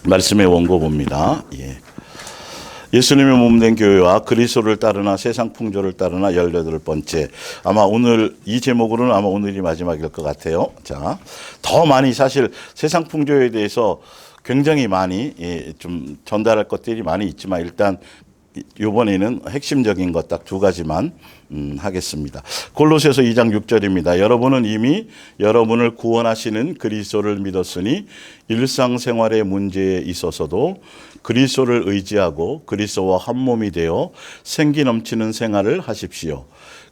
말씀의 원고 봅니다. 예수님의 몸된 교회와 그리스도를 따르나 세상 풍조를 따르나 18번째. 아마 오늘 이 제목으로는 아마 오늘이 마지막일 것 같아요. 자, 더 많이 사실 세상 풍조에 대해서 굉장히 많이 좀 전달할 것들이 많이 있지만 일단 이번에는 핵심적인 것 딱 두 가지만 하겠습니다. 골로새서 2장 6절입니다. 여러분은 이미 여러분을 구원하시는 그리스도를 믿었으니 일상생활의 문제에 있어서도 그리스도를 의지하고 그리스도와 한 몸이 되어 생기 넘치는 생활을 하십시오.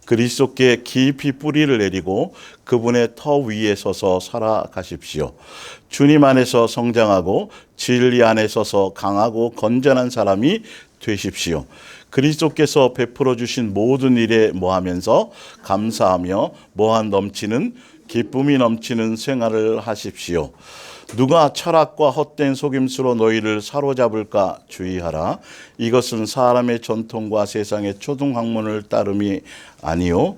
그리스도께 깊이 뿌리를 내리고 그분의 터 위에 서서 살아가십시오. 주님 안에서 성장하고 진리 안에 서서 강하고 건전한 사람이 되십시오. 그리스도께서 베풀어 주신 모든 일에 뭐하면서 감사하며 뭐한 넘치는 기쁨이 넘치는 생활을 하십시오. 누가 철학과 헛된 속임수로 너희를 사로잡을까 주의하라. 이것은 사람의 전통과 세상의 초등학문을 따름이 아니요,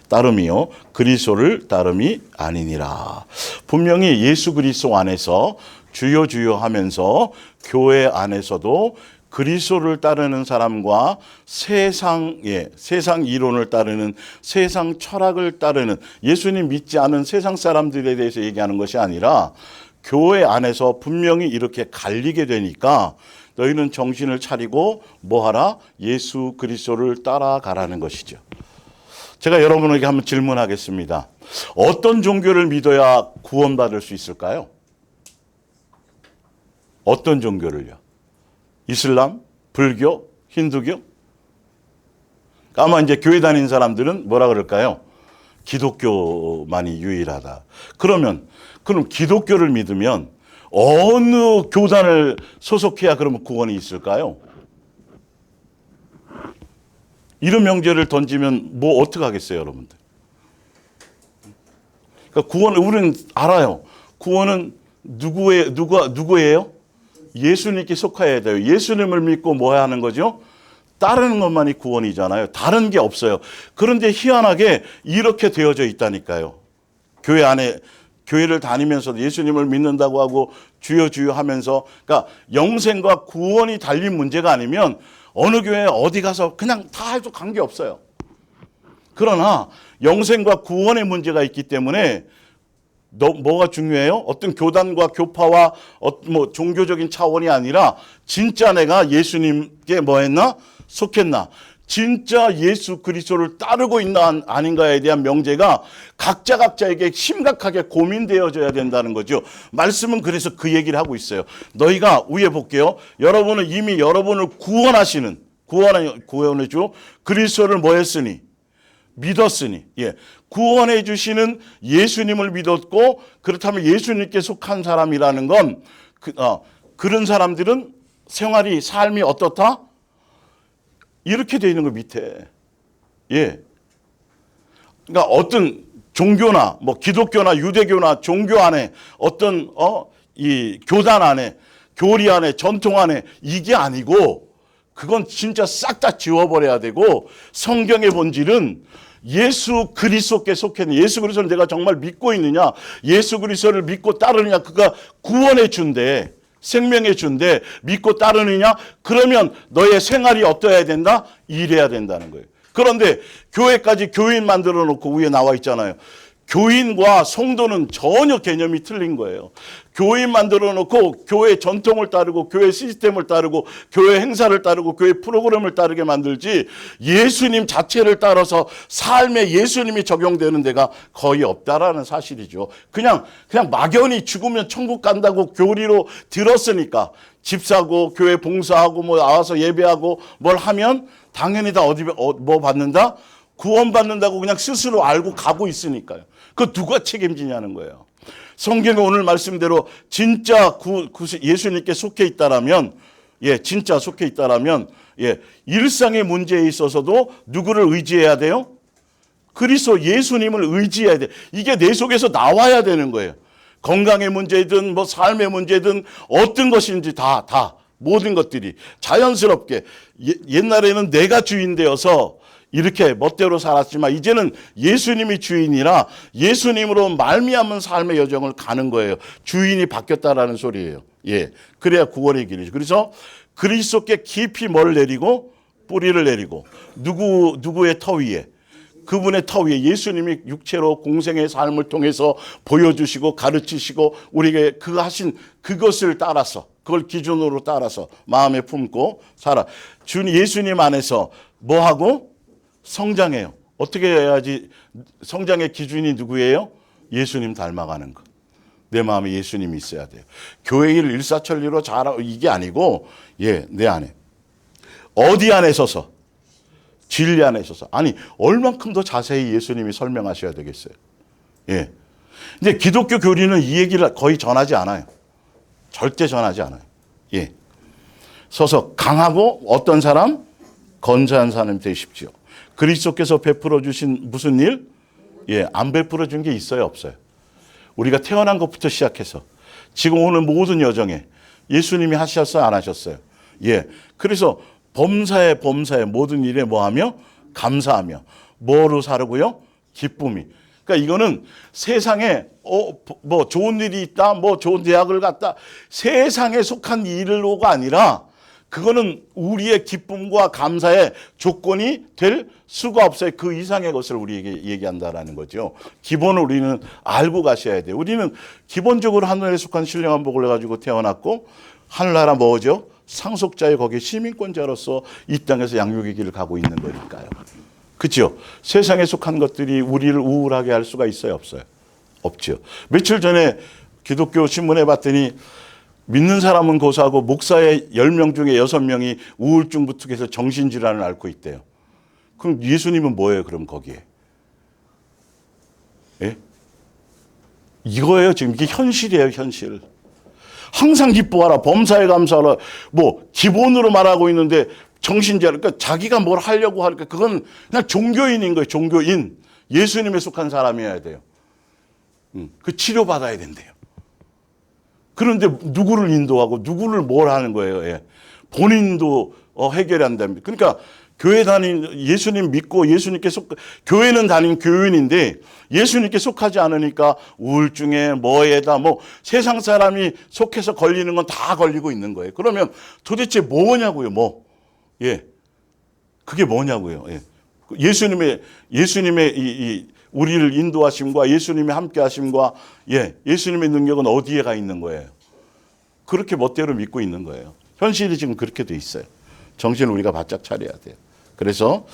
따름이요 그리스도를 따름이 아니니라. 분명히 예수 그리스도 안에서 주여 주여 하면서 교회 안에서도 그리스도를 따르는 사람과 세상 이론을 따르는 세상 철학을 따르는 예수님 믿지 않은 세상 사람들에 대해서 얘기하는 것이 아니라 교회 안에서 분명히 이렇게 갈리게 되니까 너희는 정신을 차리고 뭐하라? 예수 그리스도를 따라가라는 것이죠. 제가 여러분에게 한번 질문하겠습니다. 어떤 종교를 믿어야 구원받을 수 있을까요? 어떤 종교를요? 이슬람, 불교, 힌두교? 아마 이제 교회 다니는 사람들은 뭐라 그럴까요? 기독교만이 유일하다. 그럼 기독교를 믿으면 어느 교단을 소속해야 그러면 구원이 있을까요? 이런 명제를 던지면 뭐 어떻게 하겠어요, 여러분들? 그러니까 구원을 우리는 알아요. 구원은 누구예요? 예수님께 속해야 돼요. 예수님을 믿고 뭐 하는 거죠? 따르는 것만이 구원이잖아요. 다른 게 없어요. 그런데 희한하게 이렇게 되어져 있다니까요. 교회 안에 교회를 다니면서도 예수님을 믿는다고 하고 주여 주여 하면서 그러니까 영생과 구원이 달린 문제가 아니면 어느 교회 어디 가서 그냥 다 해도 관계없어요. 그러나 영생과 구원의 문제가 있기 때문에 뭐가 중요해요? 어떤 교단과 교파와 뭐 종교적인 차원이 아니라 진짜 내가 예수님께 뭐 했나? 속했나? 진짜 예수 그리스도를 따르고 있나 아닌가에 대한 명제가 각자에게 심각하게 고민되어져야 된다는 거죠. 말씀은 그래서 그 얘기를 하고 있어요. 너희가 위에 볼게요. 여러분은 이미 여러분을 구원해 주 그리스도를 뭐 했으니? 믿었으니, 구원해 주시는 예수님을 믿었고, 그렇다면 예수님께 속한 사람이라는 건, 그런 사람들은 삶이 어떻다? 이렇게 되어 있는 거 밑에. 그러니까 어떤 종교나, 뭐 기독교나 유대교나 종교 안에 어떤, 이 교단 안에, 교리 안에, 전통 안에 이게 아니고, 그건 진짜 싹 다 지워버려야 되고 성경의 본질은 예수 그리스도께 속했는 예수 그리스도를 내가 정말 믿고 있느냐 예수 그리스도를 믿고 따르느냐 그가 구원해 준대 생명해 준대 믿고 따르느냐 그러면 너의 생활이 어떠해야 된다? 이래야 된다는 거예요. 그런데 교회까지 교인 만들어 놓고 위에 나와 있잖아요. 교인과 성도는 전혀 개념이 틀린 거예요. 교인 만들어 놓고 교회 전통을 따르고 교회 시스템을 따르고 교회 행사를 따르고 교회 프로그램을 따르게 만들지 예수님 자체를 따라서 삶에 예수님이 적용되는 데가 거의 없다라는 사실이죠. 그냥 막연히 죽으면 천국 간다고 교리로 들었으니까 집 사고 교회 봉사하고 뭐 나와서 예배하고 뭘 하면 당연히 다 뭐 받는다? 구원받는다고 그냥 스스로 알고 가고 있으니까요. 그 누가 책임지냐는 거예요. 성경의 오늘 말씀대로 진짜 예수님께 속해 있다라면, 진짜 속해 있다라면, 일상의 문제에 있어서도 누구를 의지해야 돼요? 그리스도 예수님을 의지해야 돼. 이게 내 속에서 나와야 되는 거예요. 건강의 문제든 뭐 삶의 문제든 어떤 것인지 다 모든 것들이 자연스럽게 옛날에는 내가 주인 되어서 이렇게 멋대로 살았지만 이제는 예수님이 주인이라 예수님으로 말미암은 삶의 여정을 가는 거예요. 주인이 바뀌었다라는 소리예요. 예, 그래야 구원의 길이죠. 그래서 그리스도께 깊이 뭘 내리고 뿌리를 내리고 누구의 터 위에 그분의 터 위에 예수님이 육체로 공생의 삶을 통해서 보여주시고 가르치시고 우리에게 그 하신 그것을 따라서 그걸 기준으로 따라서 마음에 품고 살아. 예수님 안에서 뭐하고? 성장해요. 어떻게 해야지? 성장의 기준이 누구예요? 예수님 닮아가는 것. 내 마음에 예수님이 있어야 돼요. 교회 일 일사천리로 잘하고 이게 아니고 내 안에. 어디 안에 서서? 진리 안에 있어서. 아니 얼만큼 더 자세히 예수님이 설명하셔야 되겠어요. 예. 근데 기독교 교리는 이 얘기를 거의 전하지 않아요. 절대 전하지 않아요. 예. 서서 강하고 어떤 사람? 건재한 사람이 되십시오. 그리스도께서 베풀어 주신 무슨 일? 예, 안 베풀어 준 게 있어요, 없어요? 우리가 태어난 것부터 시작해서 지금 오늘 모든 여정에 예수님이 하셨어요, 안 하셨어요? 예. 그래서 범사에 모든 일에 뭐하며? 감사하며. 뭐로 살고요? 기쁨이. 그러니까 이거는 세상에 뭐 좋은 일이 있다, 뭐 좋은 대학을 갔다, 세상에 속한 일로가 아니라 그거는 우리의 기쁨과 감사의 조건이 될 수가 없어요. 그 이상의 것을 우리에게 얘기한다라는 거죠. 기본을 우리는 알고 가셔야 돼요. 우리는 기본적으로 하늘에 속한 신령한 복을 가지고 태어났고 하늘나라 뭐죠? 상속자의 거기에 시민권자로서 이 땅에서 양육의 길을 가고 있는 거니까요. 그렇죠? 세상에 속한 것들이 우리를 우울하게 할 수가 있어요, 없어요? 없죠. 며칠 전에 기독교 신문에 봤더니 믿는 사람은 고사하고 목사의 10명 중에 6명이 우울증 부축해서 정신질환을 앓고 있대요. 그럼 예수님은 뭐예요, 그럼 거기에? 예? 이거예요, 지금. 이게 현실이에요, 현실. 항상 기뻐하라, 범사에 감사하라, 뭐, 기본으로 말하고 있는데 정신질환, 그러니까 자기가 뭘 하려고 하니까 그건 그냥 종교인인 거예요, 종교인. 예수님에 속한 사람이어야 돼요. 그 치료받아야 된대요. 그런데 누구를 인도하고 누구를 뭘 하는 거예요. 예. 본인도 해결이 안 됩니다. 그러니까 교회 예수님 믿고 예수님께 교회는 다닌 교인인데 예수님께 속하지 않으니까 우울증에 뭐에다 뭐 세상 사람이 속해서 걸리는 건 다 걸리고 있는 거예요. 그러면 도대체 뭐냐고요, 뭐. 예. 그게 뭐냐고요. 예. 예수님의 이 우리를 인도하심과 예수님의 함께 하심과 예수님의 능력은 어디에 가 있는 거예요? 그렇게 멋대로 믿고 있는 거예요. 현실이 지금 그렇게 돼 있어요. 정신을 우리가 바짝 차려야 돼요. 그래서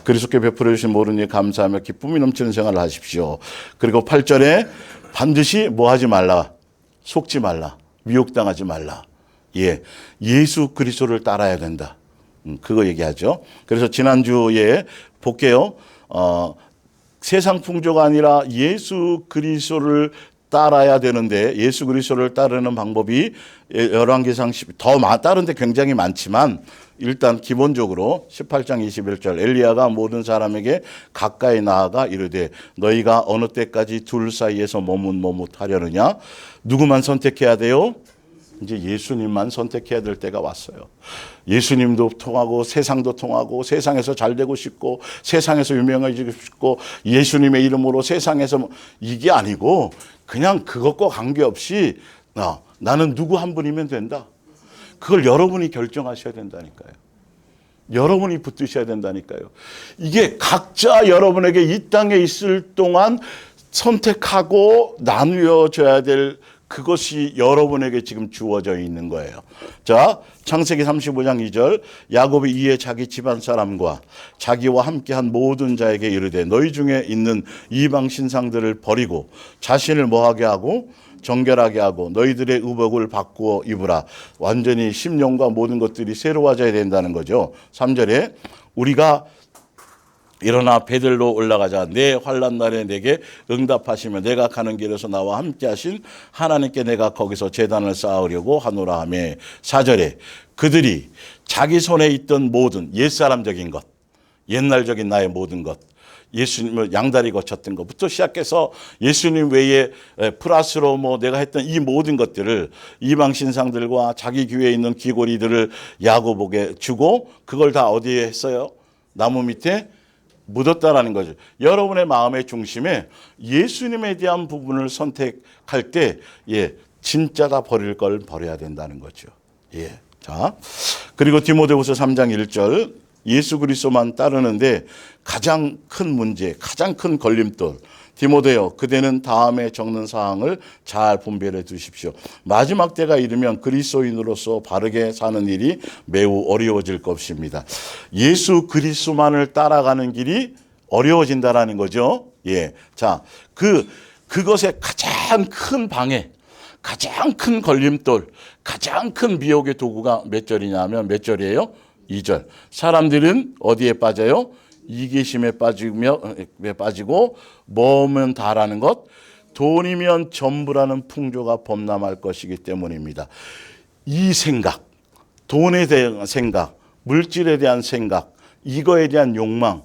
그리스도께 베풀어 주신 모든 일 감사하며 기쁨이 넘치는 생활을 하십시오. 그리고 8절에 반드시 뭐 하지 말라. 속지 말라. 미혹당하지 말라. 예. 예수 그리스도를 따라야 된다. 그거 얘기하죠. 그래서 지난주에 볼게요. 세상 풍조가 아니라 예수 그리스도를 따라야 되는데 예수 그리스도를 따르는 방법이 열왕기상 다른데 굉장히 많지만 일단 기본적으로 18장 21절 엘리야가 모든 사람에게 가까이 나아가 이르되 너희가 어느 때까지 둘 사이에서 머뭇하려느냐. 누구만 선택해야 돼요? 이제 예수님만 선택해야 될 때가 왔어요. 예수님도 통하고 세상도 통하고 세상에서 잘 되고 싶고 세상에서 유명해지고 싶고 예수님의 이름으로 세상에서 이게 아니고 그냥 그것과 관계없이 나는 누구 한 분이면 된다. 그걸 여러분이 결정하셔야 된다니까요. 여러분이 붙드셔야 된다니까요. 이게 각자 여러분에게 이 땅에 있을 동안 선택하고 나누어져야 될 그것이 여러분에게 지금 주어져 있는 거예요. 자, 창세기 35장 2절 야곱이 이에 자기 집안 사람과 자기와 함께한 모든 자에게 이르되 너희 중에 있는 이방 신상들을 버리고 자신을 뭐하게 하고 정결하게 하고 너희들의 의복을 바꾸어 입으라. 완전히 심령과 모든 것들이 새로워져야 된다는 거죠. 3절에 우리가 일어나 베들로 올라가자. 내 환난 날에 내게 응답하시며 내가 가는 길에서 나와 함께 하신 하나님께 내가 거기서 제단을 쌓으려고 하노라 하며 4절에 그들이 자기 손에 있던 모든 옛사람적인 것, 옛날적인 나의 모든 것, 예수님을 양다리 거쳤던 것부터 시작해서 예수님 외에 플러스로 뭐 내가 했던 이 모든 것들을 이방 신상들과 자기 교회에 있는 귀고리들을 야고보게 주고 그걸 다 어디에 했어요? 나무 밑에 묻었다라는 거죠. 여러분의 마음의 중심에 예수님에 대한 부분을 선택할 때, 진짜 다 버릴 걸 버려야 된다는 거죠. 자, 그리고 디모데후서 3장 1절, 예수 그리스도만 따르는데 가장 큰 문제, 가장 큰 걸림돌. 디모데여, 그대는 다음에 적는 사항을 잘 분별해 두십시오. 마지막 때가 이르면 그리스도인으로서 바르게 사는 일이 매우 어려워질 것입니다. 예수 그리스도만을 따라가는 길이 어려워진다라는 거죠. 자, 그것의 가장 큰 방해, 가장 큰 걸림돌, 가장 큰 미혹의 도구가 몇 절이냐면 몇 절이에요? 2절. 사람들은 어디에 빠져요? 이기심에 빠지고 뭐면 다라는 것, 돈이면 전부라는 풍조가 범람할 것이기 때문입니다. 이 생각, 돈에 대한 생각, 물질에 대한 생각, 이거에 대한 욕망.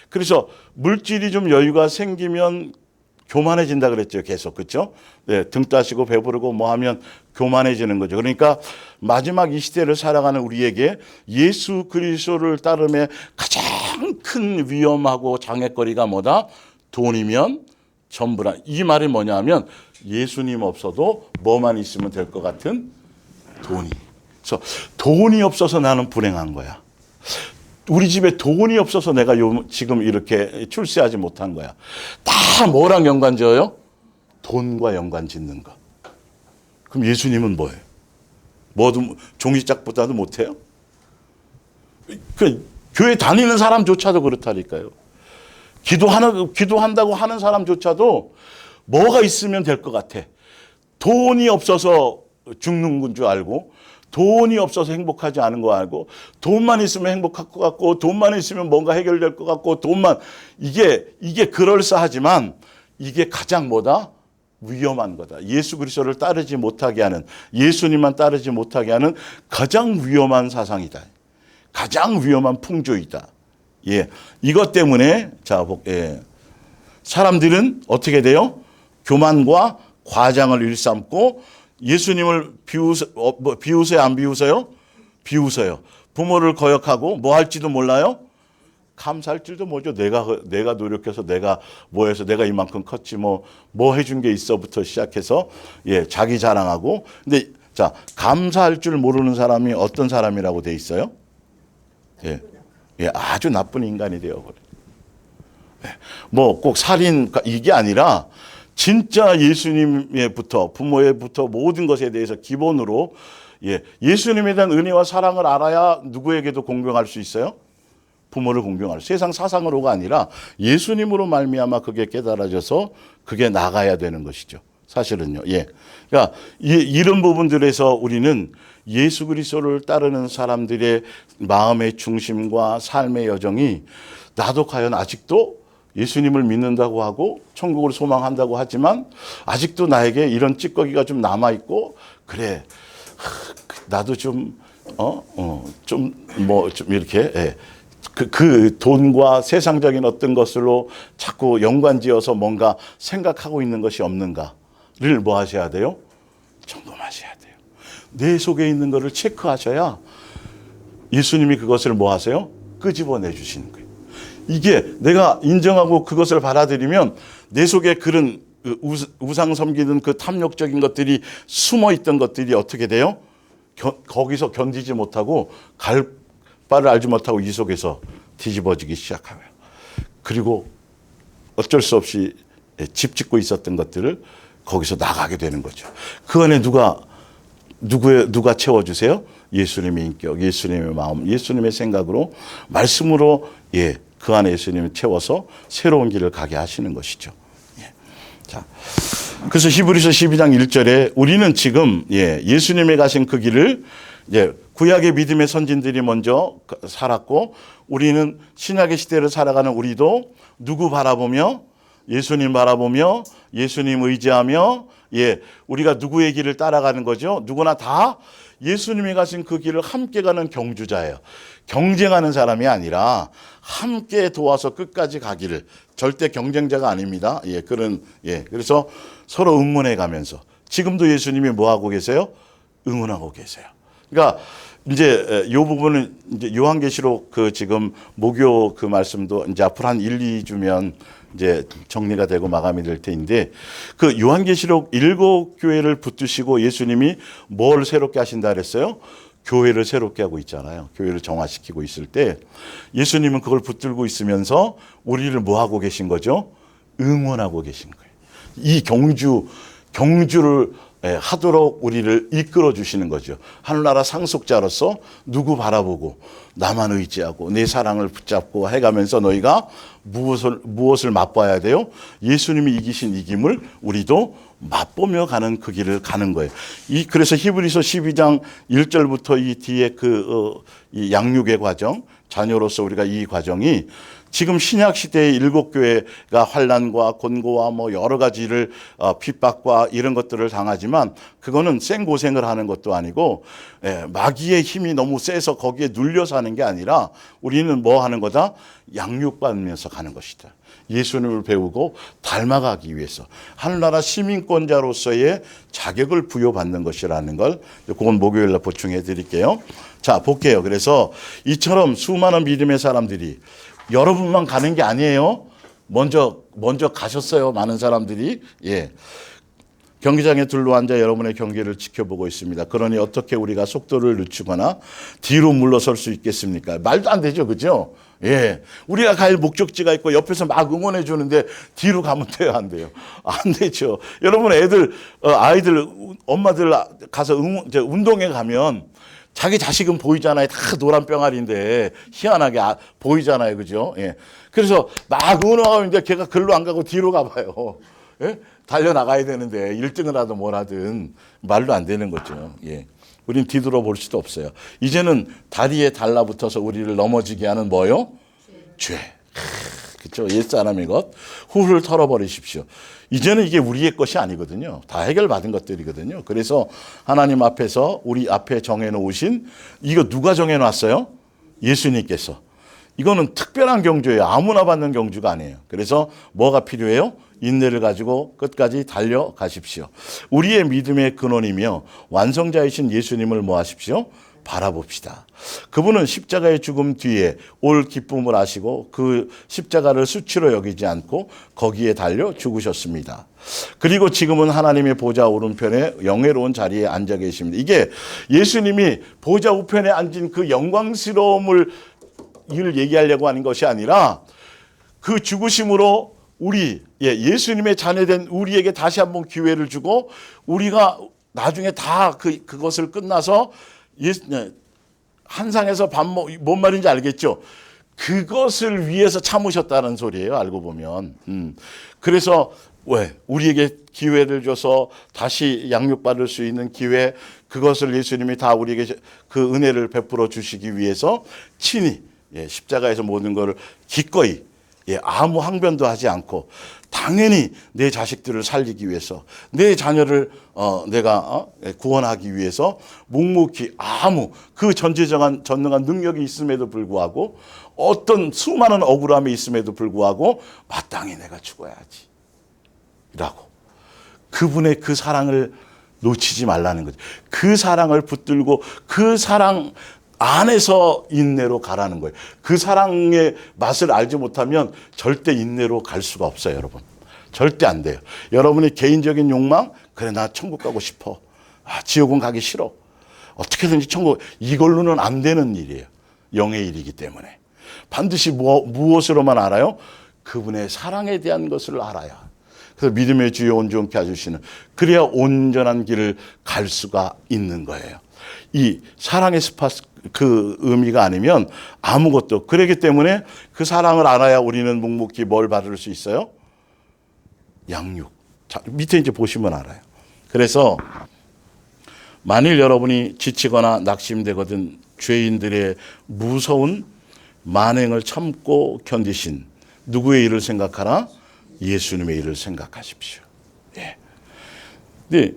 그래서 물질이 좀 여유가 생기면 교만해진다 그랬죠. 계속. 그렇죠? 등 따시고 배부르고 뭐 하면 교만해지는 거죠. 그러니까 마지막 이 시대를 살아가는 우리에게 예수 그리스도를 따름의 가장 큰 위험하고 장애거리가 뭐다? 돈이면 전부라. 이 말이 뭐냐면 예수님 없어도 뭐만 있으면 될 것 같은 돈이. 그래서 돈이 없어서 나는 불행한 거야. 우리 집에 돈이 없어서 내가 지금 이렇게 출세하지 못한 거야. 다 뭐랑 연관 지어요? 돈과 연관 짓는 거. 그럼 예수님은 뭐예요? 뭐도 종이짝보다도 못해요? 교회 다니는 사람조차도 그렇다니까요. 기도한다고 하는 사람조차도 뭐가 있으면 될 것 같아. 돈이 없어서 죽는 건 줄 알고, 돈이 없어서 행복하지 않은 거 알고, 돈만 있으면 행복할 것 같고, 돈만 있으면 뭔가 해결될 것 같고, 이게 그럴싸하지만 이게 가장 뭐다? 위험한 거다. 예수 그리스도를 따르지 못하게 하는, 예수님만 따르지 못하게 하는 가장 위험한 사상이다. 가장 위험한 풍조이다. 이것 때문에 사람들은 어떻게 돼요? 교만과 과장을 일삼고 예수님을 비웃어요, 안 비웃어요? 비웃어요. 부모를 거역하고 뭐 할지도 몰라요? 감사할 줄도 모르죠. 내가 노력해서 내가 뭐 해서 내가 이만큼 컸지 뭐 해준 게 있어부터 시작해서 자기 자랑하고. 근데 자, 감사할 줄 모르는 사람이 어떤 사람이라고 돼 있어요? 아주 나쁜 인간이 되어버려요. 뭐 꼭 살인 이게 아니라 진짜 예수님에부터 부모에부터 모든 것에 대해서 기본으로 예수님에 대한 은혜와 사랑을 알아야 누구에게도 공경할 수 있어요? 부모를 공경할 세상 사상으로가 아니라 예수님으로 말미암아 그게 깨달아져서 그게 나가야 되는 것이죠. 사실은요. 그러니까 이런 부분들에서 우리는 예수 그리스도를 따르는 사람들의 마음의 중심과 삶의 여정이 나도 과연 아직도 예수님을 믿는다고 하고 천국을 소망한다고 하지만 아직도 나에게 이런 찌꺼기가 좀 남아있고, 그래 나도 좀 이렇게 그 돈과 세상적인 어떤 것으로 자꾸 연관지어서 뭔가 생각하고 있는 것이 없는가를 뭐 하셔야 돼요? 점검하셔야 돼요. 내 속에 있는 것을 체크하셔야 예수님이 그것을 뭐 하세요? 끄집어내 주시는 거예요. 이게 내가 인정하고 그것을 받아들이면 내 속에 그런 우상 섬기는 그 탐욕적인 것들이 숨어 있던 것들이 어떻게 돼요? 거기서 견디지 못하고 갈 바를 알지 못하고 이 속에서 뒤집어지기 시작하고요. 그리고 어쩔 수 없이 집 짓고 있었던 것들을 거기서 나가게 되는 거죠. 그 안에 누가 채워주세요? 예수님의 인격, 예수님의 마음, 예수님의 생각으로, 말씀으로 그 안에 예수님을 채워서 새로운 길을 가게 하시는 것이죠. 자, 그래서 히브리서 12장 1절에 우리는 지금 예수님이 가신 그 길을 구약의 믿음의 선진들이 먼저 살았고, 우리는 신약의 시대를 살아가는 우리도 누구 바라보며? 예수님 바라보며 예수님 의지하며 우리가 누구의 길을 따라가는 거죠? 누구나 다 예수님이 가신 그 길을 함께 가는 경주자예요. 경쟁하는 사람이 아니라 함께 도와서 끝까지 가기를. 절대 경쟁자가 아닙니다. 그래서 서로 응원해 가면서 지금도 예수님이 뭐 하고 계세요? 응원하고 계세요. 그러니까 이제 이 부분은 이제 요한계시록 그 지금 목요 그 말씀도 이제 앞으로 한 1, 2주면 이제 정리가 되고 마감이 될 텐데 그 요한계시록 7교회를 붙드시고 예수님이 뭘 새롭게 하신다 그랬어요? 교회를 새롭게 하고 있잖아요. 교회를 정화시키고 있을 때 예수님은 그걸 붙들고 있으면서 우리를 뭐 하고 계신 거죠? 응원하고 계신 거예요. 이 경주를 하도록 우리를 이끌어 주시는 거죠. 하늘나라 상속자로서 누구 바라보고 나만 의지하고 내 사랑을 붙잡고 해가면서 너희가 무엇을 맛봐야 돼요? 예수님이 이기신 이김을 우리도 맛보며 가는 그 길을 가는 거예요. 그래서 히브리서 12장 1절부터 이 뒤에 이 양육의 과정, 자녀로서 우리가 이 과정이 지금 신약 시대의 7교회가 환난과 곤고와 뭐 여러 가지를 핍박과 이런 것들을 당하지만 그거는 생고생을 하는 것도 아니고 마귀의 힘이 너무 세서 거기에 눌려 사는 게 아니라 우리는 뭐 하는 거다? 양육받으면서 가는 것이다. 예수님을 배우고 닮아가기 위해서 하늘나라 시민권자로서의 자격을 부여받는 것이라는 걸 그건 목요일 날 보충해 드릴게요. 자, 볼게요. 그래서 이처럼 수많은 믿음의 사람들이 여러분만 가는 게 아니에요. 먼저 가셨어요. 많은 사람들이. 예. 경기장에 둘러앉아 여러분의 경기를 지켜보고 있습니다. 그러니 어떻게 우리가 속도를 늦추거나 뒤로 물러설 수 있겠습니까? 말도 안 되죠. 그죠? 예. 우리가 갈 목적지가 있고 옆에서 막 응원해 주는데 뒤로 가면 돼요? 안 돼요? 안 되죠. 여러분 아이들, 엄마들 가서 운동회 가면 자기 자식은 보이잖아요. 다 노란 병아리인데 희한하게 보이잖아요. 그죠? 예. 그래서 막 응원하고 있는데 걔가 글로 안 가고 뒤로 가봐요. 예? 달려나가야 되는데 1등을 하든 뭘 하든 말도 안 되는 거죠. 예. 우린 뒤돌아볼 수도 없어요. 이제는 다리에 달라붙어서 우리를 넘어지게 하는 뭐요? 죄. 그렇죠. 옛사람의 것. 훌훌 털어버리십시오. 이제는 이게 우리의 것이 아니거든요. 다 해결받은 것들이거든요. 그래서 하나님 앞에서 우리 앞에 정해놓으신 이거 누가 정해놨어요? 예수님께서. 이거는 특별한 경주예요. 아무나 받는 경주가 아니에요. 그래서 뭐가 필요해요? 인내를 가지고 끝까지 달려가십시오. 우리의 믿음의 근원이며 완성자이신 예수님을 뭐 하십시오? 바라봅시다. 그분은 십자가의 죽음 뒤에 올 기쁨을 아시고 그 십자가를 수치로 여기지 않고 거기에 달려 죽으셨습니다. 그리고 지금은 하나님의 보좌 오른편에 영예로운 자리에 앉아 계십니다. 이게 예수님이 보좌 우편에 앉은 그 영광스러움을 이를 얘기하려고 하는 것이 아니라 그 죽으심으로 예수님의 자녀된 우리에게 다시 한번 기회를 주고 우리가 나중에 다 그것을 끝나서 한상에서 뭔 말인지 알겠죠? 그것을 위해서 참으셨다는 소리예요. 알고 보면. 그래서 우리에게 기회를 줘서 다시 양육받을 수 있는 기회, 그것을 예수님이 다 우리에게 그 은혜를 베풀어 주시기 위해서 친히 십자가에서 모든 것을 기꺼이 아무 항변도 하지 않고 당연히 내 자식들을 살리기 위해서 내 자녀를 내가 구원하기 위해서 묵묵히 그 전능한 능력이 있음에도 불구하고 어떤 수많은 억울함이 있음에도 불구하고 마땅히 내가 죽어야지 라고 그분의 그 사랑을 놓치지 말라는 거죠. 그 사랑을 붙들고 그 사랑 안에서 인내로 가라는 거예요. 그 사랑의 맛을 알지 못하면 절대 인내로 갈 수가 없어요, 여러분. 절대 안 돼요. 여러분의 개인적인 욕망, 그래 나 천국 가고 싶어. 지옥은 가기 싫어. 어떻게든지 천국, 이걸로는 안 되는 일이에요. 영의 일이기 때문에. 반드시 무엇으로만 알아요? 그분의 사랑에 대한 것을 알아야. 그래서 믿음의 주여 온전케 해주시는, 그래야 온전한 길을 갈 수가 있는 거예요. 이 사랑의 그 의미가 아니면 아무것도. 그렇기 때문에 그 사랑을 알아야 우리는 묵묵히 뭘 받을 수 있어요? 양육. 자, 밑에 이제 보시면 알아요. 그래서 만일 여러분이 지치거나 낙심되거든 죄인들의 무서운 만행을 참고 견디신 누구의 일을 생각하라? 예수님의 일을 생각하십시오. 예. 네.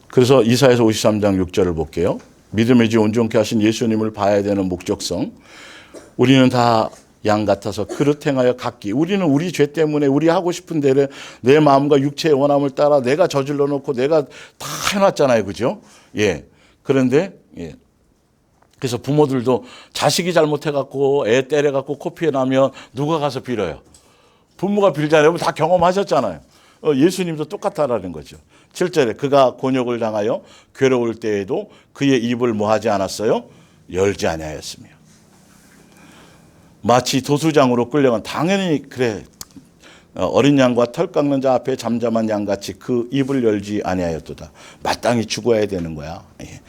그래서 이사야서 53장 6절을 볼게요. 믿음의 주 온전케 하신 예수님을 봐야 되는 목적성. 우리는 다 양 같아서 그릇 행하여 각기. 우리는 우리 죄 때문에 우리 하고 싶은 대로 내 마음과 육체의 원함을 따라 내가 저질러 놓고 내가 다 해놨잖아요. 그죠? 예. 그런데, 그래서 부모들도 자식이 잘못해갖고 애 때려갖고 코피해 나면 누가 가서 빌어요? 부모가 빌잖아요. 다 경험하셨잖아요. 예수님도 똑같다라는 거죠. 7절에 그가 곤욕을 당하여 괴로울 때에도 그의 입을 뭐 하지 않았어요? 열지 아니하였으며. 마치 도수장으로 끌려간, 당연히 그래, 어린 양과 털 깎는 자 앞에 잠잠한 양같이 그 입을 열지 아니하였도다. 마땅히 죽어야 되는 거야. 예.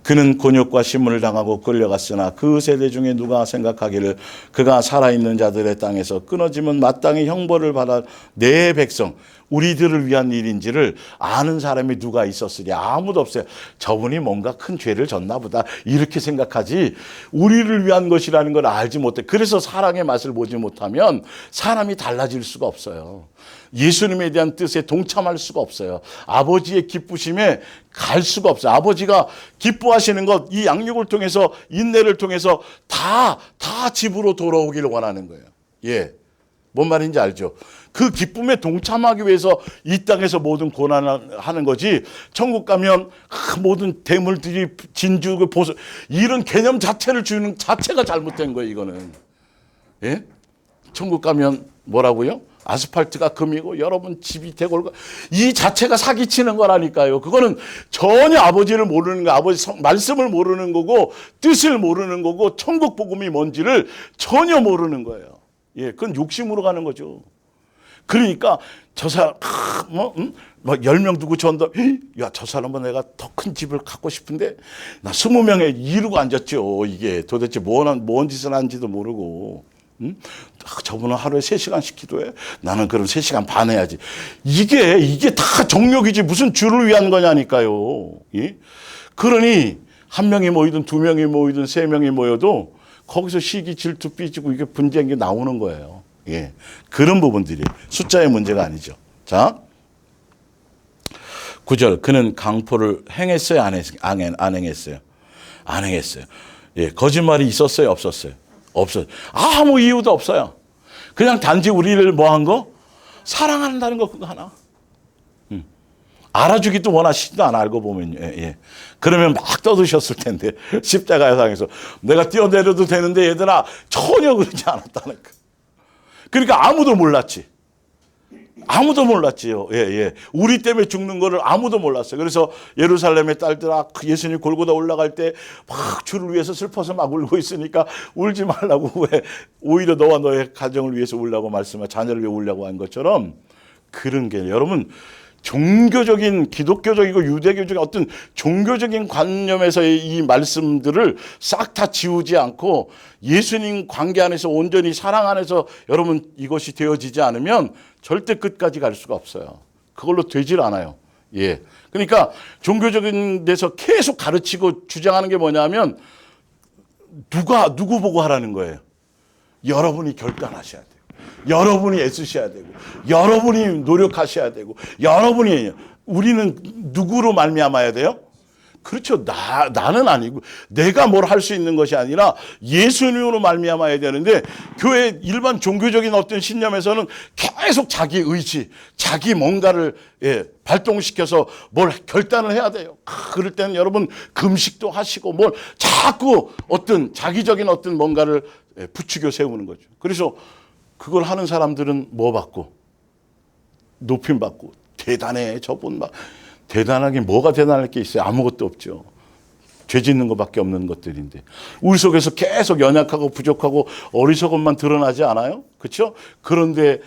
그는 곤욕과 심문을 당하고 끌려갔으나 그 세대 중에 누가 생각하기를 그가 살아있는 자들의 땅에서 끊어지면 마땅히 형벌을 받아 내 백성 우리들을 위한 일인지를 아는 사람이 누가 있었으리? 아무도 없어요. 저분이 뭔가 큰 죄를 졌나 보다 이렇게 생각하지 우리를 위한 것이라는 걸 알지 못해. 그래서 사랑의 맛을 보지 못하면 사람이 달라질 수가 없어요. 예수님에 대한 뜻에 동참할 수가 없어요. 아버지의 기쁘심에 갈 수가 없어요. 아버지가 기뻐하시는 것, 이 양육을 통해서, 인내를 통해서 다 집으로 돌아오기를 원하는 거예요. 예. 뭔 말인지 알죠? 그 기쁨에 동참하기 위해서 이 땅에서 모든 고난을 하는 거지, 천국 가면 모든 대물들이 진주, 보석, 이런 개념 자체를 주는 자체가 잘못된 거예요, 이거는. 예? 천국 가면 뭐라고요? 아스팔트가 금이고 여러분 집이 대골과, 이 자체가 사기치는 거라니까요. 그거는 전혀 아버지를 모르는 거, 아버지 말씀을 모르는 거고 뜻을 모르는 거고 천국 복음이 뭔지를 전혀 모르는 거예요. 예, 그건 욕심으로 가는 거죠. 그러니까 저 사람 막 10명 두고 전다. 야, 저 사람은 내가 더 큰 집을 갖고 싶은데 나 20명에 이루고 앉았죠. 이게 도대체 뭔 짓을 한지도 모르고. 저분은 하루에 3시간씩 기도해. 나는 그럼 3시간 반 해야지. 이게 다 정욕이지 무슨 주를 위한 거냐니까요. 예? 그러니 한 명이 모이든 2명이 모이든 3명이 모여도 거기서 시기 질투 삐지고 이게 분쟁이 나오는 거예요. 예. 그런 부분들이 숫자의 문제가 아니죠. 자, 9절 그는 강포를 행했어요? 안 행했어요? 안 행했어요. 예. 거짓말이 있었어요? 없었어요? 없어요. 아무 이유도 없어요. 그냥 단지 우리를 뭐 한 거? 사랑한다는 거 그거 하나. 알아주기도 원하시지도 않아, 알고 보면요. 예. 그러면 막 떠드셨을 텐데 십자가의 상에서 내가 뛰어내려도 되는데 얘들아 전혀 그러지 않았다는 거. 그러니까 아무도 몰랐지. 아무도 몰랐지요. 예. 우리 때문에 죽는 거를 아무도 몰랐어요. 그래서 예루살렘의 딸들아 예수님 골고다 올라갈 때 막 주를 위해서 슬퍼서 막 울고 있으니까 울지 말라고, 왜 오히려 너와 너의 가정을 위해서 울라고 말씀하, 자녀를 위해 울라고 한 것처럼, 그런 게 여러분 종교적인, 기독교적이고 유대교적인 어떤 종교적인 관념에서의 이 말씀들을 싹 다 지우지 않고 예수님 관계 안에서 온전히 사랑 안에서 여러분 이것이 되어지지 않으면 절대 끝까지 갈 수가 없어요. 그걸로 되질 않아요. 예. 그러니까 종교적인 데서 계속 가르치고 주장하는 게 뭐냐면 누구 보고 하라는 거예요. 여러분이 결단하셔야 돼요. 여러분이 애쓰셔야 되고 여러분이 노력하셔야 되고 여러분이, 우리는 누구로 말미암아야 돼요? 그렇죠. 나는 아니고 내가 뭘 할 수 있는 것이 아니라 예수님으로 말미암아야 되는데, 교회 일반 종교적인 어떤 신념에서는 계속 자기 의지, 자기 뭔가를 발동시켜서 뭘 결단을 해야 돼요. 그럴 때는 여러분 금식도 하시고 뭘 자꾸 어떤 자기적인 어떤 뭔가를 부추겨 세우는 거죠. 그래서 그걸 하는 사람들은 뭐 받고? 높임 받고. 대단해. 저분 막. 대단하게 뭐가 대단할 게 있어요? 아무것도 없죠. 죄 짓는 것밖에 없는 것들인데. 우리 속에서 계속 연약하고 부족하고 어리석음만 드러나지 않아요? 그렇죠? 그런데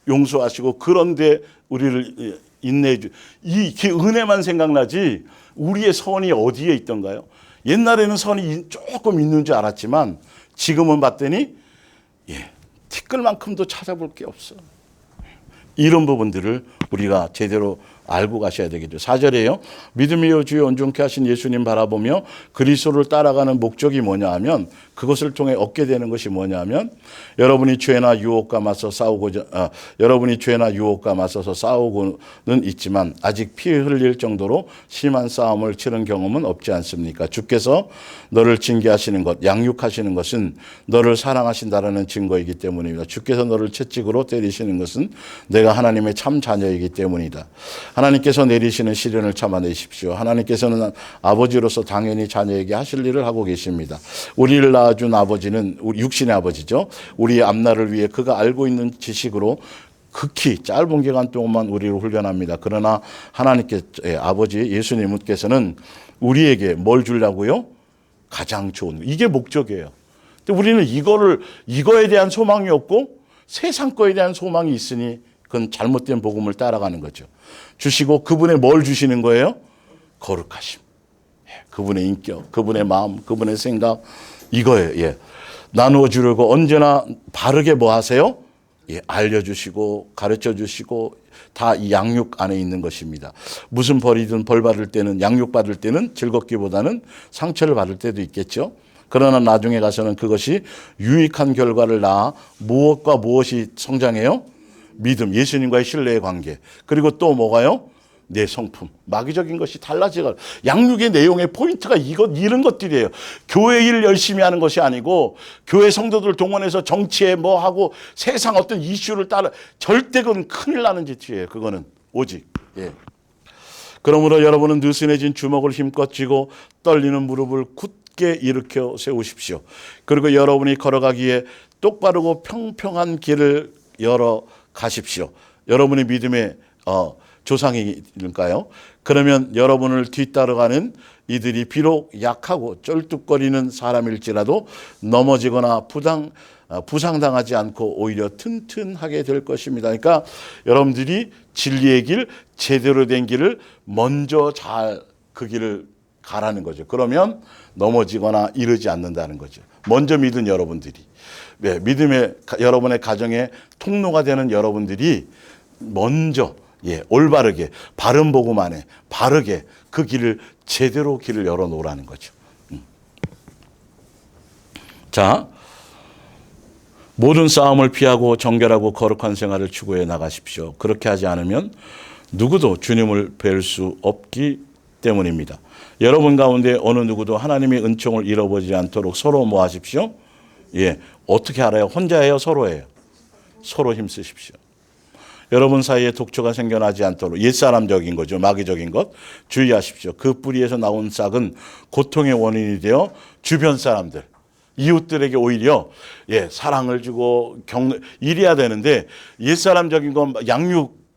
용서하시고, 그런데 우리를 인내해 주. 이 은혜만 생각나지 우리의 선이 어디에 있던가요? 옛날에는 선이 조금 있는 줄 알았지만 지금은 봤더니 티끌만큼도 찾아볼 게 없어. 이런 부분들을 우리가 제대로 알고 가셔야 되겠죠. 4절에요. 믿음이여 주여 온전케 하신 예수님 바라보며 그리스도를 따라가는 목적이 뭐냐 하면, 그것을 통해 얻게 되는 것이 뭐냐 하면, 여러분이 죄나 유혹과 맞서서 싸우고는 있지만 아직 피 흘릴 정도로 심한 싸움을 치른 경험은 없지 않습니까? 주께서 너를 징계하시는 것, 양육하시는 것은 너를 사랑하신다라는 증거이기 때문입니다. 주께서 너를 채찍으로 때리시는 것은 내가 하나님의 참 자녀이기 때문이다. 하나님께서 내리시는 시련을 참아내십시오. 하나님께서는 아버지로서 당연히 자녀에게 하실 일을 하고 계십니다. 우리를 낳아준 아버지는 우리 육신의 아버지죠. 우리의 앞날을 위해 그가 알고 있는 지식으로 극히 짧은 기간 동안만 우리를 훈련합니다. 그러나 하나님께 아버지 예수님께서는 우리에게 뭘 주려고요? 가장 좋은 이게 목적이에요. 근데 우리는 이거에 대한 소망이 없고 세상 거에 대한 소망이 있으니 그건 잘못된 복음을 따라가는 거죠. 주시고 그분의 뭘 주시는 거예요? 거룩하심. 그분의 인격, 그분의 마음, 그분의 생각 이거예요. 예. 나누어 주려고 언제나 바르게 뭐 하세요? 예, 알려주시고 가르쳐주시고 다 이 양육 안에 있는 것입니다. 무슨 벌이든 벌 받을 때는 양육 받을 때는 즐겁기보다는 상처를 받을 때도 있겠죠. 그러나 나중에 가서는 그것이 유익한 결과를 낳아 무엇과 무엇이 성장해요? 믿음, 예수님과의 신뢰의 관계. 그리고 또 뭐가요? 내 성품. 마귀적인 것이 달라지고 양육의 내용의 포인트가 이런 것들이에요. 교회 일 열심히 하는 것이 아니고 교회 성도들 동원해서 정치에 뭐 하고 세상 어떤 이슈를 따라 절대 그건 큰일 나는 짓이에요. 그거는 오직. 예. 그러므로 여러분은 느슨해진 주먹을 힘껏 쥐고 떨리는 무릎을 굳게 일으켜 세우십시오. 그리고 여러분이 걸어가기에 똑바르고 평평한 길을 열어 가십시오. 여러분의 믿음의 조상일까요? 그러면 여러분을 뒤따라가는 이들이 비록 약하고 쩔뚝거리는 사람일지라도 넘어지거나 부상당하지 않고 오히려 튼튼하게 될 것입니다. 그러니까 여러분들이 진리의 길, 제대로 된 길을 먼저 잘 그 길을 가라는 거죠. 그러면 넘어지거나 이르지 않는다는 거죠. 먼저 믿은 여러분들이. 네, 믿음의 여러분의 가정의 통로가 되는 여러분들이 먼저 올바르게 바른 복음 안에 바르게 그 길을 제대로 길을 열어놓으라는 거죠. 자, 모든 싸움을 피하고 정결하고 거룩한 생활을 추구해 나가십시오. 그렇게 하지 않으면 누구도 주님을 뵐 수 없기 때문입니다. 여러분 가운데 어느 누구도 하나님의 은총을 잃어버리지 않도록 서로 뭐 하십시오? 예, 어떻게 알아요? 혼자예요? 서로예요? 서로 힘쓰십시오. 여러분 사이에 독초가 생겨나지 않도록 옛사람적인 거죠. 마귀적인 것 주의하십시오. 그 뿌리에서 나온 싹은 고통의 원인이 되어 주변 사람들, 이웃들에게 오히려 사랑을 주고 이래야 되는데 옛사람적인 건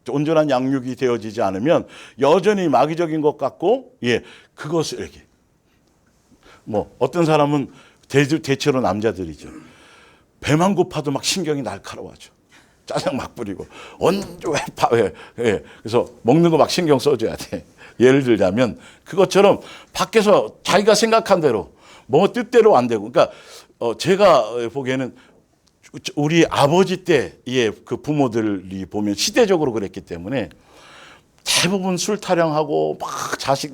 온전한 양육이 되어지지 않으면 여전히 마귀적인 것 같고 그것을 이렇게 뭐 어떤 사람은 대체로 남자들이죠. 배만 고파도 막 신경이 날카로워져. 짜증 막 부리고 그래서 먹는 거 막 신경 써줘야 돼. 예를 들자면 그것처럼 밖에서 자기가 생각한 대로 뭐 뜻대로 안 되고 그러니까 제가 보기에는 우리 아버지 때의 그 부모들이 보면 시대적으로 그랬기 때문에 대부분 술 타령하고 막 자식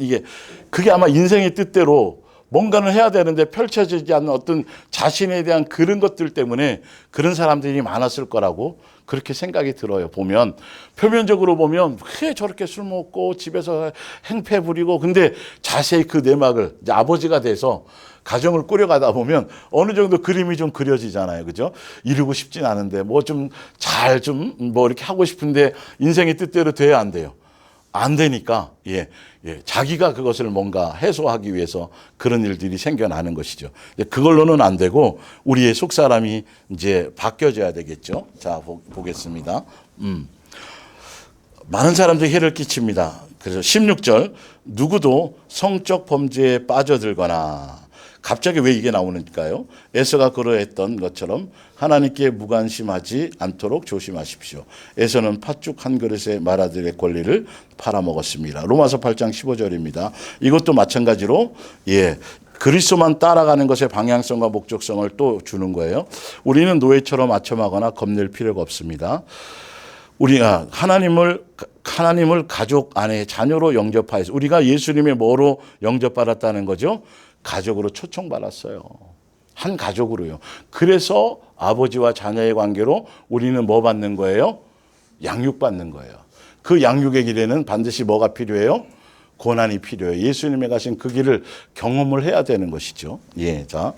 그게 아마 인생의 뜻대로 뭔가는 해야 되는데 펼쳐지지 않는 어떤 자신에 대한 그런 것들 때문에 그런 사람들이 많았을 거라고 그렇게 생각이 들어요. 보면 표면적으로 보면 왜 저렇게 술 먹고 집에서 행패 부리고 근데 자세히 그 내막을 이제 아버지가 돼서 가정을 꾸려가다 보면 어느 정도 그림이 좀 그려지잖아요. 그죠? 이루고 싶진 않은데 뭐 좀 잘 좀 뭐 이렇게 하고 싶은데 인생의 뜻대로 돼야 안 돼요. 안 되니까 자기가 그것을 뭔가 해소하기 위해서 그런 일들이 생겨나는 것이죠. 그걸로는 안 되고 우리의 속사람이 이제 바뀌어져야 되겠죠. 자 보겠습니다. 많은 사람들이 해를 끼칩니다. 그래서 16절 누구도 성적 범죄에 빠져들거나 갑자기 왜 이게 나오는가요? 에서가 그러했던 것처럼 하나님께 무관심하지 않도록 조심하십시오. 에서는 팥죽 한 그릇에 마라들의 권리를 팔아먹었습니다. 로마서 8장 15절입니다. 이것도 마찬가지로 그리스도만 따라가는 것의 방향성과 목적성을 또 주는 거예요. 우리는 노예처럼 아첨하거나 겁낼 필요가 없습니다. 우리가 하나님을 가족 안에 자녀로 영접하여서 우리가 예수님의 뭐로 영접받았다는 거죠? 가족으로 초청받았어요. 한 가족으로요. 그래서 아버지와 자녀의 관계로 우리는 뭐 받는 거예요? 양육받는 거예요. 그 양육의 길에는 반드시 뭐가 필요해요? 고난이 필요해요. 예수님이 가신 그 길을 경험을 해야 되는 것이죠. 예, 자,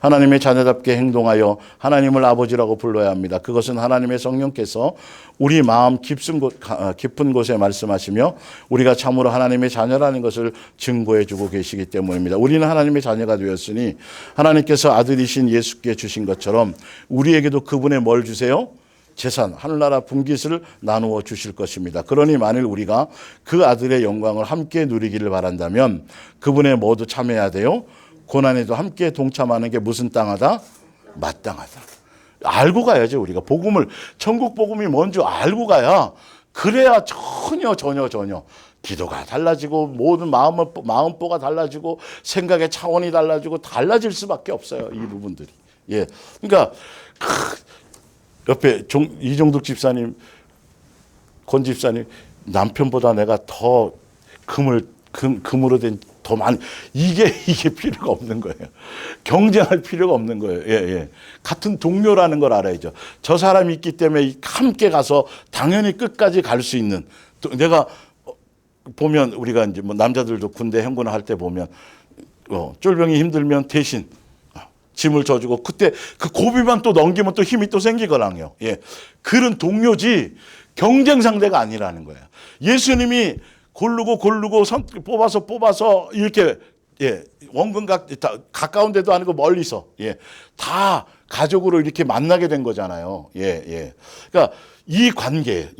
하나님의 자녀답게 행동하여 하나님을 아버지라고 불러야 합니다. 그것은 하나님의 성령께서 우리 마음 깊은 곳에 말씀하시며 우리가 참으로 하나님의 자녀라는 것을 증거해 주고 계시기 때문입니다. 우리는 하나님의 자녀가 되었으니 하나님께서 아들이신 예수께 주신 것처럼 우리에게도 그분의 뭘 주세요? 재산, 하늘나라 분깃을 나누어 주실 것입니다. 그러니 만일 우리가 그 아들의 영광을 함께 누리기를 바란다면 그분의 모두 참여해야 돼요. 고난에도 함께 동참하는 게 무슨 땅하다? 마땅하다. 알고 가야죠. 우리가 복음을, 천국 복음이 뭔지 알고 가야, 그래야 전혀 기도가 달라지고 모든 마음보가 달라지고 생각의 차원이 달라지고 달라질 수밖에 없어요. 이 부분들이. 예, 그러니까 옆에 이종득 집사님, 권 집사님, 남편보다 내가 더 금으로 된 더 많이, 이게 필요가 없는 거예요. 경쟁할 필요가 없는 거예요. 예, 예. 같은 동료라는 걸 알아야죠. 저 사람이 있기 때문에 함께 가서 당연히 끝까지 갈 수 있는, 내가 보면 우리가 이제 뭐 남자들도 군대 행군을 할 때 보면 쫄병이 힘들면 대신 짐을 져주고 그때 그 고비만 또 넘기면 또 힘이 또 생기거든요. 예, 그런 동료지 경쟁 상대가 아니라는 거예요. 예수님이 고르고 뽑아서 이렇게, 예, 원근 가까운 데도 아니고 멀리서, 예, 다 가족으로 이렇게 만나게 된 거잖아요. 예, 예. 그러니까 이 관계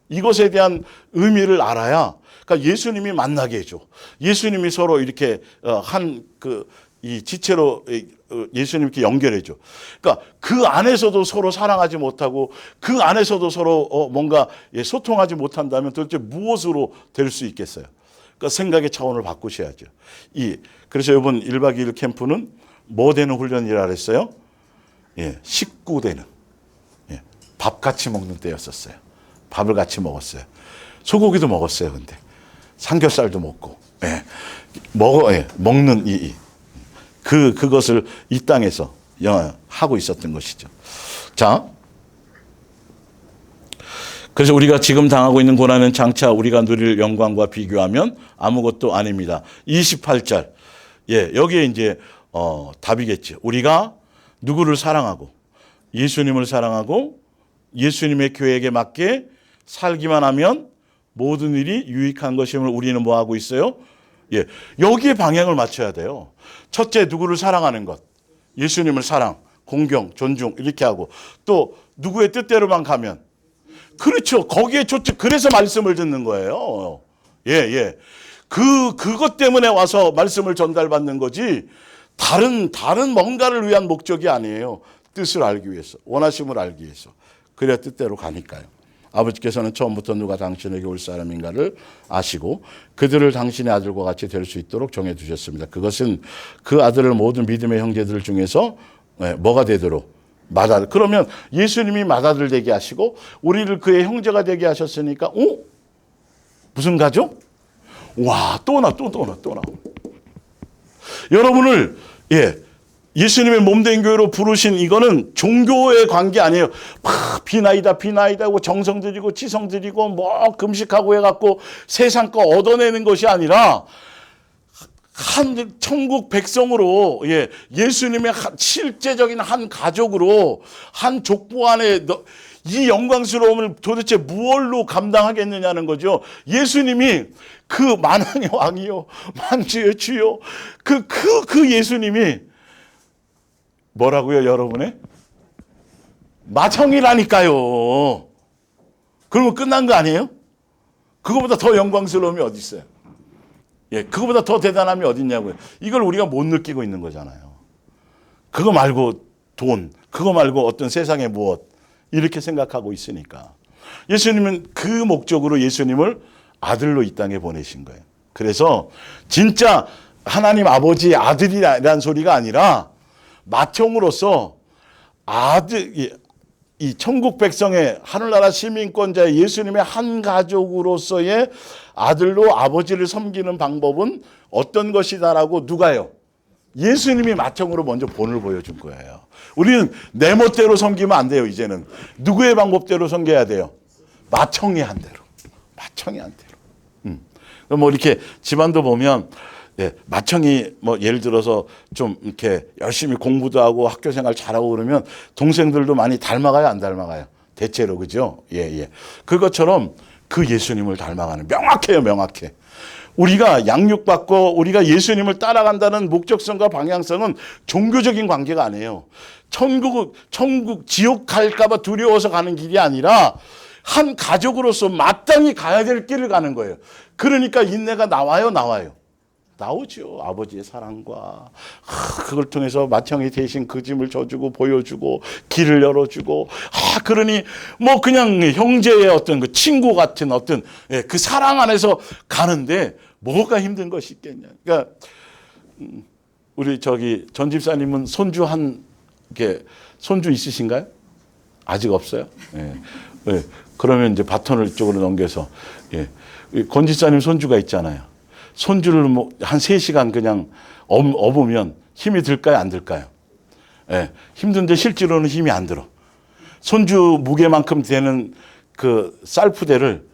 이것에 대한 의미를 알아야, 그러니까 예수님이 만나게 해줘. 예수님이 서로 이렇게 이 지체로 예수님께 연결해줘. 그러니까 그 안에서도 서로 사랑하지 못하고 그 안에서도 서로 뭔가 소통하지 못한다면 도대체 무엇으로 될 수 있겠어요? 그러니까 생각의 차원을 바꾸셔야죠. 그래서 이번 1박 2일 캠프는 뭐 되는 훈련이라 그랬어요? 예, 식구 되는. 예, 밥 같이 먹는 때였었어요. 밥을 같이 먹었어요. 소고기도 먹었어요. 근데 삼겹살도 먹고, 예, 먹는 그것을 이 땅에서 하고 있었던 것이죠. 자, 그래서 우리가 지금 당하고 있는 고난은 장차 우리가 누릴 영광과 비교하면 아무것도 아닙니다. 28절. 예, 여기에 이제 답이겠죠. 우리가 누구를 사랑하고 예수님을 사랑하고 예수님의 교회에게 맞게 살기만 하면 모든 일이 유익한 것임을 우리는 뭐 하고 있어요? 예, 여기에 방향을 맞춰야 돼요. 첫째, 누구를 사랑하는 것. 예수님을 사랑, 공경, 존중 이렇게 하고, 또 누구의 뜻대로만 가면, 그렇죠. 거기에 그래서 말씀을 듣는 거예요. 예, 예. 그것 때문에 와서 말씀을 전달받는 거지, 다른 뭔가를 위한 목적이 아니에요. 뜻을 알기 위해서, 원하심을 알기 위해서. 그래야 뜻대로 가니까요. 아버지께서는 처음부터 누가 당신에게 올 사람인가를 아시고 그들을 당신의 아들과 같이 될 수 있도록 정해두셨습니다. 그것은 그 아들을 모든 믿음의 형제들 중에서 뭐가 되도록 그러면 예수님이 맏아들 되게 하시고 우리를 그의 형제가 되게 하셨으니까 무슨 가족? 와, 또 나. 여러분을, 예, 예수님의 몸된 교회로 부르신 이거는 종교의 관계 아니에요. 비나이다 하고 정성 들이고 지성 들이고 뭐 금식하고 해갖고 세상 거 얻어내는 것이 아니라 한 천국 백성으로, 예, 예수님의 실제적인 한 가족으로 한 족보 안에 이 영광스러움을 도대체 무엇로 감당하겠느냐는 거죠. 예수님이 그 만왕의 왕이요 만주의 주요 그 예수님이 뭐라고요, 여러분의? 마청이라니까요. 그러면 끝난 거 아니에요? 그거보다 더 영광스러움이 어디 있어요? 예, 그거보다 더 대단함이 어디 있냐고요. 이걸 우리가 못 느끼고 있는 거잖아요. 그거 말고 돈, 그거 말고 어떤 세상의 무엇, 이렇게 생각하고 있으니까. 예수님은 그 목적으로 예수님을 아들로 이 땅에 보내신 거예요. 그래서 진짜 하나님 아버지의 아들이라는 소리가 아니라 맏형으로서 이 천국 백성의 하늘나라 시민권자의 예수님의 한 가족으로서의 아들로 아버지를 섬기는 방법은 어떤 것이다라고 누가요? 예수님이 맏형으로 먼저 본을 보여준 거예요. 우리는 내 멋대로 섬기면 안 돼요. 이제는 누구의 방법대로 섬겨야 돼요? 맏형이 한 대로. 뭐 이렇게 집안도 보면 예, 맏형이 뭐 예를 들어서 좀 이렇게 열심히 공부도 하고 학교 생활 잘하고 그러면 동생들도 많이 닮아가요, 안 닮아가요? 대체로 그죠? 예, 예. 그것처럼 그 예수님을 닮아가는 명확해요, 명확해. 우리가 양육받고 우리가 예수님을 따라간다는 목적성과 방향성은 종교적인 관계가 아니에요. 천국, 지옥 갈까봐 두려워서 가는 길이 아니라 한 가족으로서 마땅히 가야 될 길을 가는 거예요. 그러니까 인내가 나와요, 나와요. 나오죠. 아버지의 사랑과 그걸 통해서 맏형이 대신 그 짐을 져주고 보여주고 길을 열어주고 그러니 뭐 그냥 형제의 어떤 그 친구 같은 어떤 그 사랑 안에서 가는데 뭐가 힘든 것이 있겠냐. 그러니까 우리 저기 전 집사님은 손주 손주 있으신가요? 아직 없어요? 예. 예. 그러면 이제 바톤을 이쪽으로 넘겨서 권 집사님 손주가 있잖아요. 손주를 뭐 한 3시간 그냥 업으면 힘이 들까요, 안 들까요? 예. 힘든데 실제로는 힘이 안 들어. 손주 무게만큼 되는 그 쌀푸대를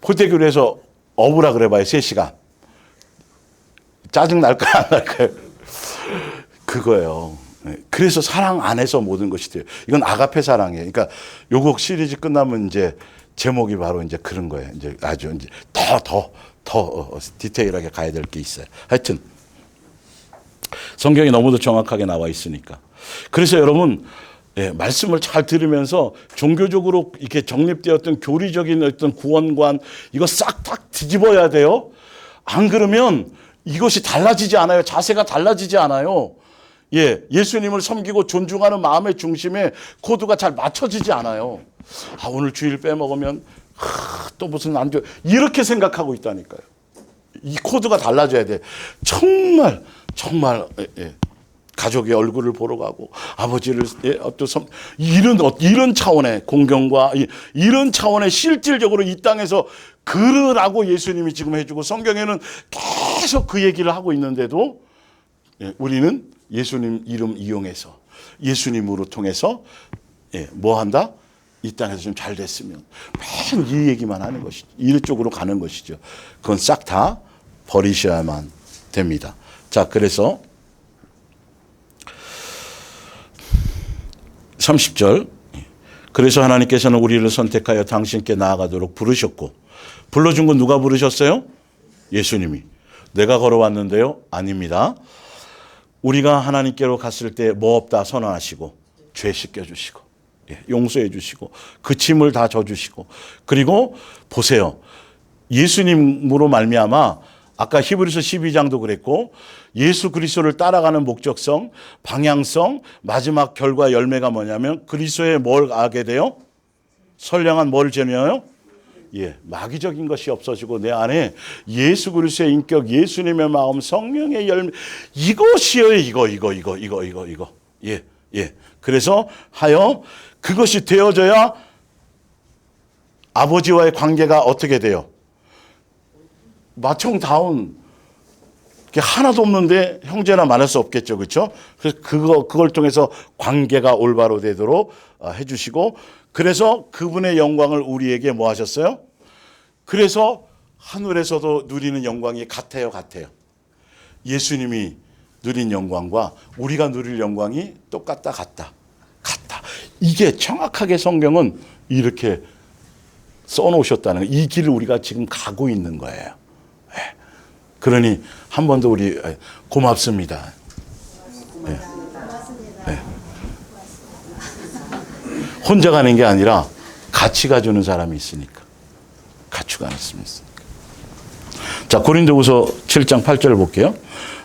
포대기로 해서 업으라 그래봐요, 3시간. 짜증 날까요, 안 날까요? 그거예요. 그래서 사랑 안에서 모든 것이 돼요. 이건 아가페 사랑이에요. 그러니까 요곡 시리즈 끝나면 이제 제목이 바로 이제 그런 거예요. 이제 아주 이제 더 디테일하게 가야 될 게 있어요. 하여튼 성경이 너무도 정확하게 나와 있으니까. 그래서 여러분 말씀을 잘 들으면서 종교적으로 이렇게 정립되었던 교리적인 어떤 구원관 이거 싹 다 뒤집어야 돼요. 안 그러면 이것이 달라지지 않아요. 자세가 달라지지 않아요. 예수님을 섬기고 존중하는 마음의 중심에 코드가 잘 맞춰지지 않아요. 오늘 주일 빼먹으면 또 무슨 안 좋아. 이렇게 생각하고 있다니까요. 이 코드가 달라져야 돼. 정말 가족의 얼굴을 보러 가고 아버지를 이런 차원의 공경과 이런 차원의 실질적으로 이 땅에서 그러라고 예수님이 지금 해주고 성경에는 계속 그 얘기를 하고 있는데도 우리는 예수님 이름 이용해서 예수님으로 통해서 뭐 한다? 이 땅에서 좀 잘 됐으면 매일 이 얘기만 하는 것이죠. 이쪽으로 가는 것이죠. 그건 싹 다 버리셔야만 됩니다. 자, 그래서 30절 그래서 하나님께서는 우리를 선택하여 당신께 나아가도록 부르셨고 불러준 건 누가 부르셨어요? 예수님이. 내가 걸어왔는데요? 아닙니다. 우리가 하나님께로 갔을 때 뭐 없다 선언하시고 죄 씻겨주시고 용서해 주시고 그 짐을 다 져주시고 그리고 보세요. 예수님으로 말미암아 아까 히브리서 12장도 그랬고 예수 그리스도를 따라가는 목적성, 방향성, 마지막 결과 열매가 뭐냐면 그리스도에 뭘 하게 돼요? 선량한 뭘 전해요? 마귀적인 것이 없어지고 내 안에 예수 그리스도의 인격, 예수님의 마음, 성령의 열매 이것이요, 이거. 그래서 하여 그것이 되어져야 아버지와의 관계가 어떻게 돼요? 맏형다운 게 하나도 없는데 형제나 말할 수 없겠죠, 그렇죠? 그래서 그걸 통해서 관계가 올바로 되도록 해주시고, 그래서 그분의 영광을 우리에게 뭐 하셨어요? 그래서 하늘에서도 누리는 영광이 같아요. 예수님이 누린 영광과 우리가 누릴 영광이 똑같다, 같다. 이게 정확하게 성경은 이렇게 써놓으셨다는 거예요. 이 길을 우리가 지금 가고 있는 거예요. 그러니 한 번 더 우리 고맙습니다. 혼자 가는 게 아니라 같이 가주는 사람이 있으니까. 같이 가는 사람이 있으니까. 자, 고린도후서 7장 8절을 볼게요.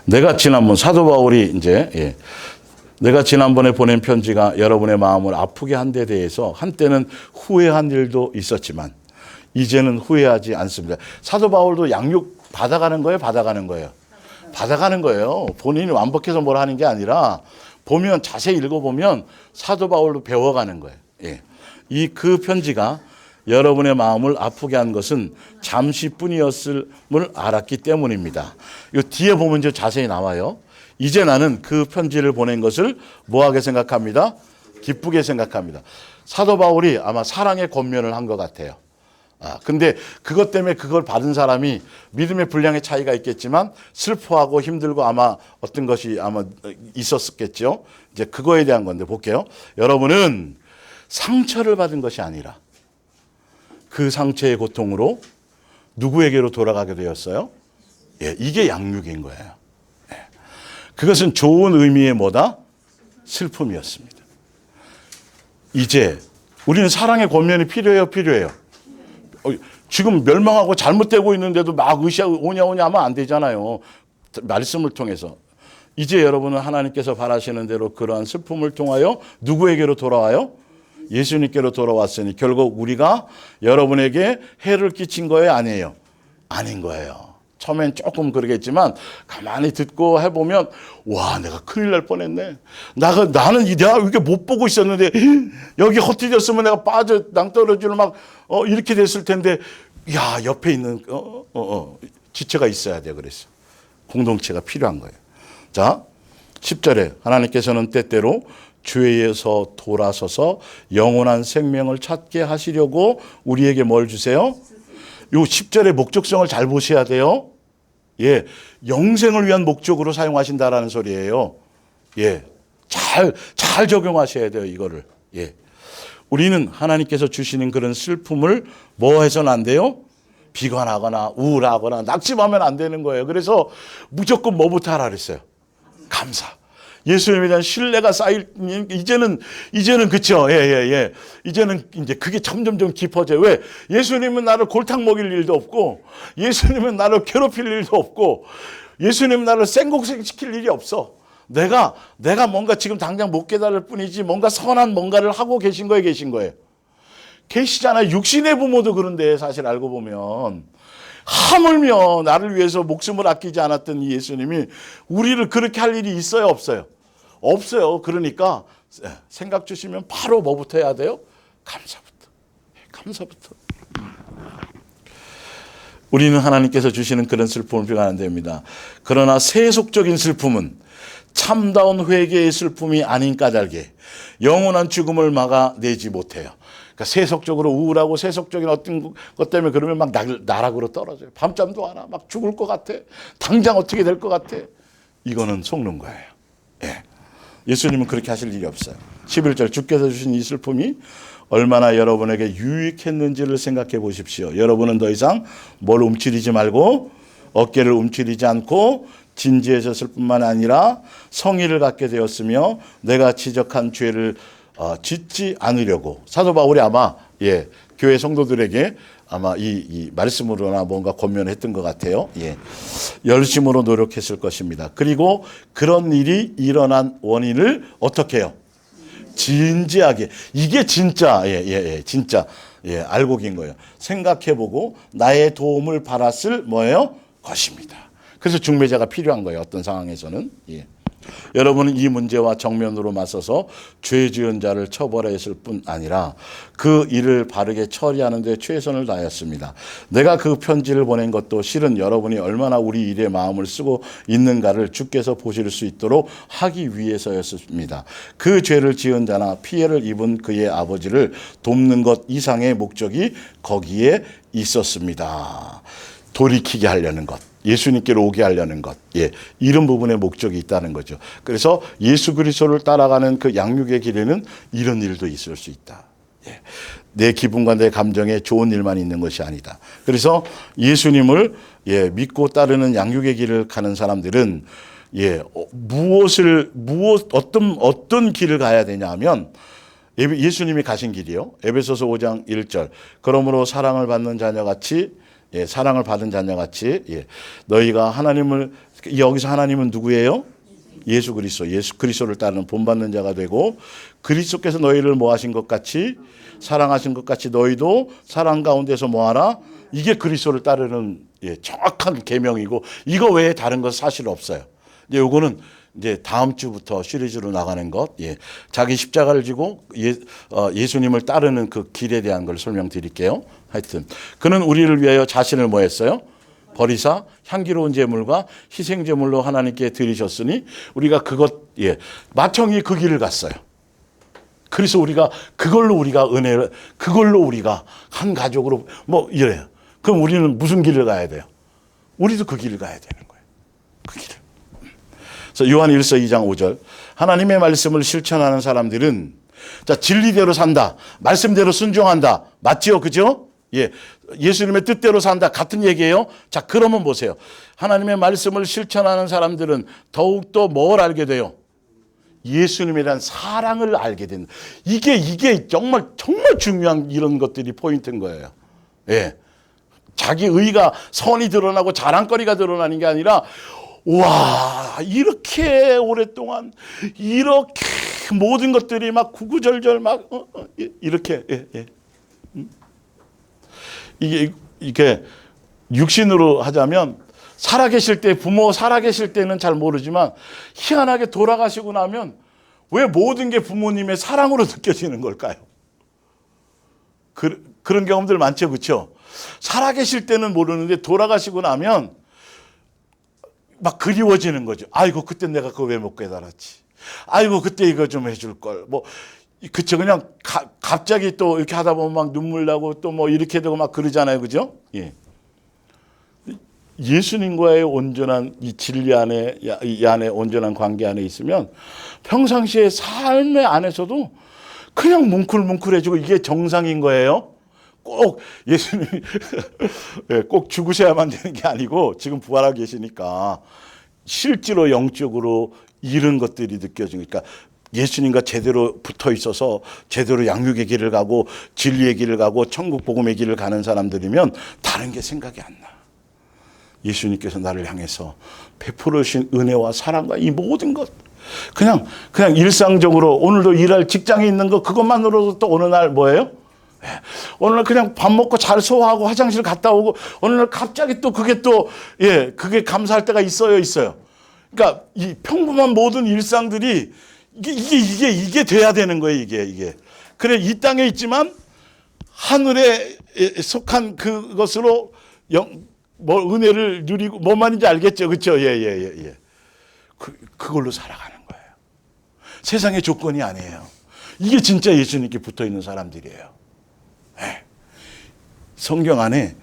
내가 지난번 사도 바울이 내가 지난번에 보낸 편지가 여러분의 마음을 아프게 한 데 대해서 한때는 후회한 일도 있었지만 이제는 후회하지 않습니다. 사도 바울도 양육 받아가는 거예요? 받아가는 거예요. 본인이 완벽해서 뭘 하는 게 아니라 보면 자세히 읽어보면 사도 바울도 배워가는 거예요. 그 편지가 여러분의 마음을 아프게 한 것은 잠시뿐이었음을 알았기 때문입니다. 이 뒤에 보면 이제 자세히 나와요. 이제 나는 그 편지를 보낸 것을 뭐하게 생각합니다? 기쁘게 생각합니다. 사도 바울이 아마 사랑의 권면을 한 것 같아요. 근데 그것 때문에 그걸 받은 사람이 믿음의 분량의 차이가 있겠지만 슬퍼하고 힘들고 아마 어떤 것이 아마 있었겠죠. 이제 그거에 대한 건데 볼게요. 여러분은 상처를 받은 것이 아니라 그 상처의 고통으로 누구에게로 돌아가게 되었어요? 예, 이게 양육인 거예요. 예. 그것은 좋은 의미의 뭐다? 슬픔이었습니다. 이제 우리는 사랑의 권면이 필요해요, 필요해요. 지금 멸망하고 잘못되고 있는데도 막 오냐 하면 안 되잖아요. 말씀을 통해서. 이제 여러분은 하나님께서 바라시는 대로 그러한 슬픔을 통하여 누구에게로 돌아와요? 예수님께로 돌아왔으니 결국 우리가 여러분에게 해를 끼친 거예요? 아니에요? 아닌 거예요. 처음엔 조금 그러겠지만 가만히 듣고 해보면 와, 내가 큰일 날 뻔했네. 나는 내가 이렇게 못 보고 있었는데 여기 헛디뎠으면 내가 빠져 낭떠러지로 막 이렇게 됐을 텐데 야, 옆에 있는 지체가 있어야 돼. 그랬어. 공동체가 필요한 거예요. 자, 10절에 하나님께서는 때때로 죄에서 돌아서서 영원한 생명을 찾게 하시려고 우리에게 뭘 주세요? 요 10절의 목적성을 잘 보셔야 돼요. 예, 영생을 위한 목적으로 사용하신다라는 소리예요. 예, 잘 적용하셔야 돼요, 이거를. 예, 우리는 하나님께서 주시는 그런 슬픔을 뭐 해서는 안 돼요? 비관하거나 우울하거나 낙심하면 안 되는 거예요. 그래서 무조건 뭐부터 하라 그랬어요? 감사. 예수님에 대한 신뢰가 쌓일, 이제는 그쵸. 예. 이제는 이제 그게 점점점 깊어져요. 왜? 예수님은 나를 골탕 먹일 일도 없고, 예수님은 나를 괴롭힐 일도 없고, 예수님은 나를 생곡시킬 일이 없어. 내가 뭔가 지금 당장 못 깨달을 뿐이지 뭔가 선한 뭔가를 하고 계신 거예요. 계시잖아요. 육신의 부모도 그런데 사실 알고 보면. 하물며 나를 위해서 목숨을 아끼지 않았던 이 예수님이 우리를 그렇게 할 일이 있어요, 없어요? 없어요. 그러니까 생각 주시면 바로 뭐부터 해야 돼요? 감사부터. 우리는 하나님께서 주시는 그런 슬픔을 비관 안 됩니다. 그러나 세속적인 슬픔은 참다운 회개의 슬픔이 아닌 까닭에 영원한 죽음을 막아내지 못해요. 그러니까 세속적으로 우울하고 세속적인 어떤 것 때문에 그러면 막 나락으로 떨어져요. 밤잠도 안 와. 막 죽을 것 같아. 당장 어떻게 될 것 같아. 이거는 속는 거예요. 예. 예수님은 그렇게 하실 일이 없어요. 11절 주께서 주신 이 슬픔이 얼마나 여러분에게 유익했는지를 생각해 보십시오. 여러분은 더 이상 뭘 움츠리지 말고 어깨를 움츠리지 않고 진지해졌을 뿐만 아니라 성의를 갖게 되었으며 내가 지적한 죄를 짓지 않으려고 사도 바울이 아마 교회 성도들에게 아마 이 말씀으로나 뭔가 권면했던 것 같아요. 열심으로 노력했을 것입니다. 그리고 그런 일이 일어난 원인을 어떻게 해요? 진지하게. 이게 진짜 진짜 알고 긴 거예요. 생각해보고 나의 도움을 받았을 뭐예요? 것입니다. 그래서 중매자가 필요한 거예요. 어떤 상황에서는. 여러분은 이 문제와 정면으로 맞서서 죄 지은 자를 처벌했을 뿐 아니라 그 일을 바르게 처리하는 데 최선을 다했습니다. 내가 그 편지를 보낸 것도 실은 여러분이 얼마나 우리 일에 마음을 쓰고 있는가를 주께서 보실 수 있도록 하기 위해서였습니다. 그 죄를 지은 자나 피해를 입은 그의 아버지를 돕는 것 이상의 목적이 거기에 있었습니다. 돌이키게 하려는 것. 예수님께로 오게 하려는 것. 이런 부분에 목적이 있다는 거죠. 그래서 예수 그리스도를 따라가는 그 양육의 길에는 이런 일도 있을 수 있다. 내 기분과 내 감정에 좋은 일만 있는 것이 아니다. 그래서 예수님을 믿고 따르는 양육의 길을 가는 사람들은 어떤 길을 가야 되냐 하면 예수님이 가신 길이요. 에베소서 5장 1절. 그러므로 사랑을 받는 자녀같이 사랑을 받은 자녀같이 너희가 하나님을 여기서 하나님은 누구예요? 예수 그리스도를 따르는 본받는 자가 되고 그리스도께서 너희를 뭐 하신 것 같이 사랑하신 것 같이 너희도 사랑 가운데서 뭐 하라? 이게 그리스도를 따르는 정확한 계명이고 이거 외에 다른 건 사실 없어요. 이제 요거는 이제 다음 주부터 시리즈로 나가는 것, 자기 십자가를 지고 예수님을 따르는 그 길에 대한 걸 설명드릴게요. 하여튼 그는 우리를 위하여 자신을 뭐 했어요? 버리사 향기로운 제물과 희생 제물로 하나님께 드리셨으니 우리가 그것 마청이 그 길을 갔어요. 그래서 우리가 그걸로 우리가 은혜를, 그걸로 우리가 한 가족으로 뭐 이래요. 그럼 우리는 무슨 길을 가야 돼요? 우리도 그 길을 가야 되는 거예요. 그 길을. 그래서 요한 1서 2장 5절. 하나님의 말씀을 실천하는 사람들은 자, 진리대로 산다. 말씀대로 순종한다. 맞지요? 그죠? 예. 예수님의 뜻대로 산다. 같은 얘기예요. 자, 그러면 보세요. 하나님의 말씀을 실천하는 사람들은 더욱더 뭘 알게 돼요? 예수님에 대한 사랑을 알게 된다. 이게 정말 중요한 이런 것들이 포인트인 거예요. 예. 자기 의가 선이 드러나고 자랑거리가 드러나는 게 아니라 와, 이렇게 오랫동안 이렇게 모든 것들이 막 구구절절 막 이렇게 이게 육신으로 하자면 살아계실 때 부모 살아계실 때는 잘 모르지만 희한하게 돌아가시고 나면 왜 모든 게 부모님의 사랑으로 느껴지는 걸까요? 그런 경험들 많죠, 그렇죠? 살아계실 때는 모르는데 돌아가시고 나면 막 그리워지는 거죠. 아이고 그때 내가 그거 왜 못 깨달았지. 아이고 그때 이거 좀 해줄 걸. 뭐 그쵸, 그냥 갑자기 또 이렇게 하다 보면 막 눈물 나고 또 뭐 이렇게 되고 막 그러잖아요, 그죠? 예. 예수님과의 온전한 이 진리 안에, 이 안에 온전한 관계 안에 있으면 평상시에 삶의 안에서도 그냥 뭉클뭉클해지고 이게 정상인 거예요. 꼭 예수님이 꼭 죽으셔야만 되는 게 아니고 지금 부활하고 계시니까 실제로 영적으로 이런 것들이 느껴지니까 예수님과 제대로 붙어 있어서 제대로 양육의 길을 가고 진리의 길을 가고 천국 복음의 길을 가는 사람들이면 다른 게 생각이 안 나. 예수님께서 나를 향해서 베풀어 주신 은혜와 사랑과 이 모든 것 그냥 일상적으로 오늘도 일할 직장에 있는 거 그것만으로도 또 어느 날 뭐예요? 어느 날 그냥 밥 먹고 잘 소화하고 화장실 갔다 오고 어느 날 갑자기 또 그게 그게 감사할 때가 있어요. 그러니까 이 평범한 모든 일상들이 이게 돼야 되는 거예요, 이게. 그래 이 땅에 있지만 하늘에 속한 그것으로 은혜를 누리고 뭔 말인지 알겠죠, 그렇죠? 예. 그걸로 살아가는 거예요. 세상의 조건이 아니에요. 이게 진짜 예수님께 붙어 있는 사람들이에요. 네. 성경 안에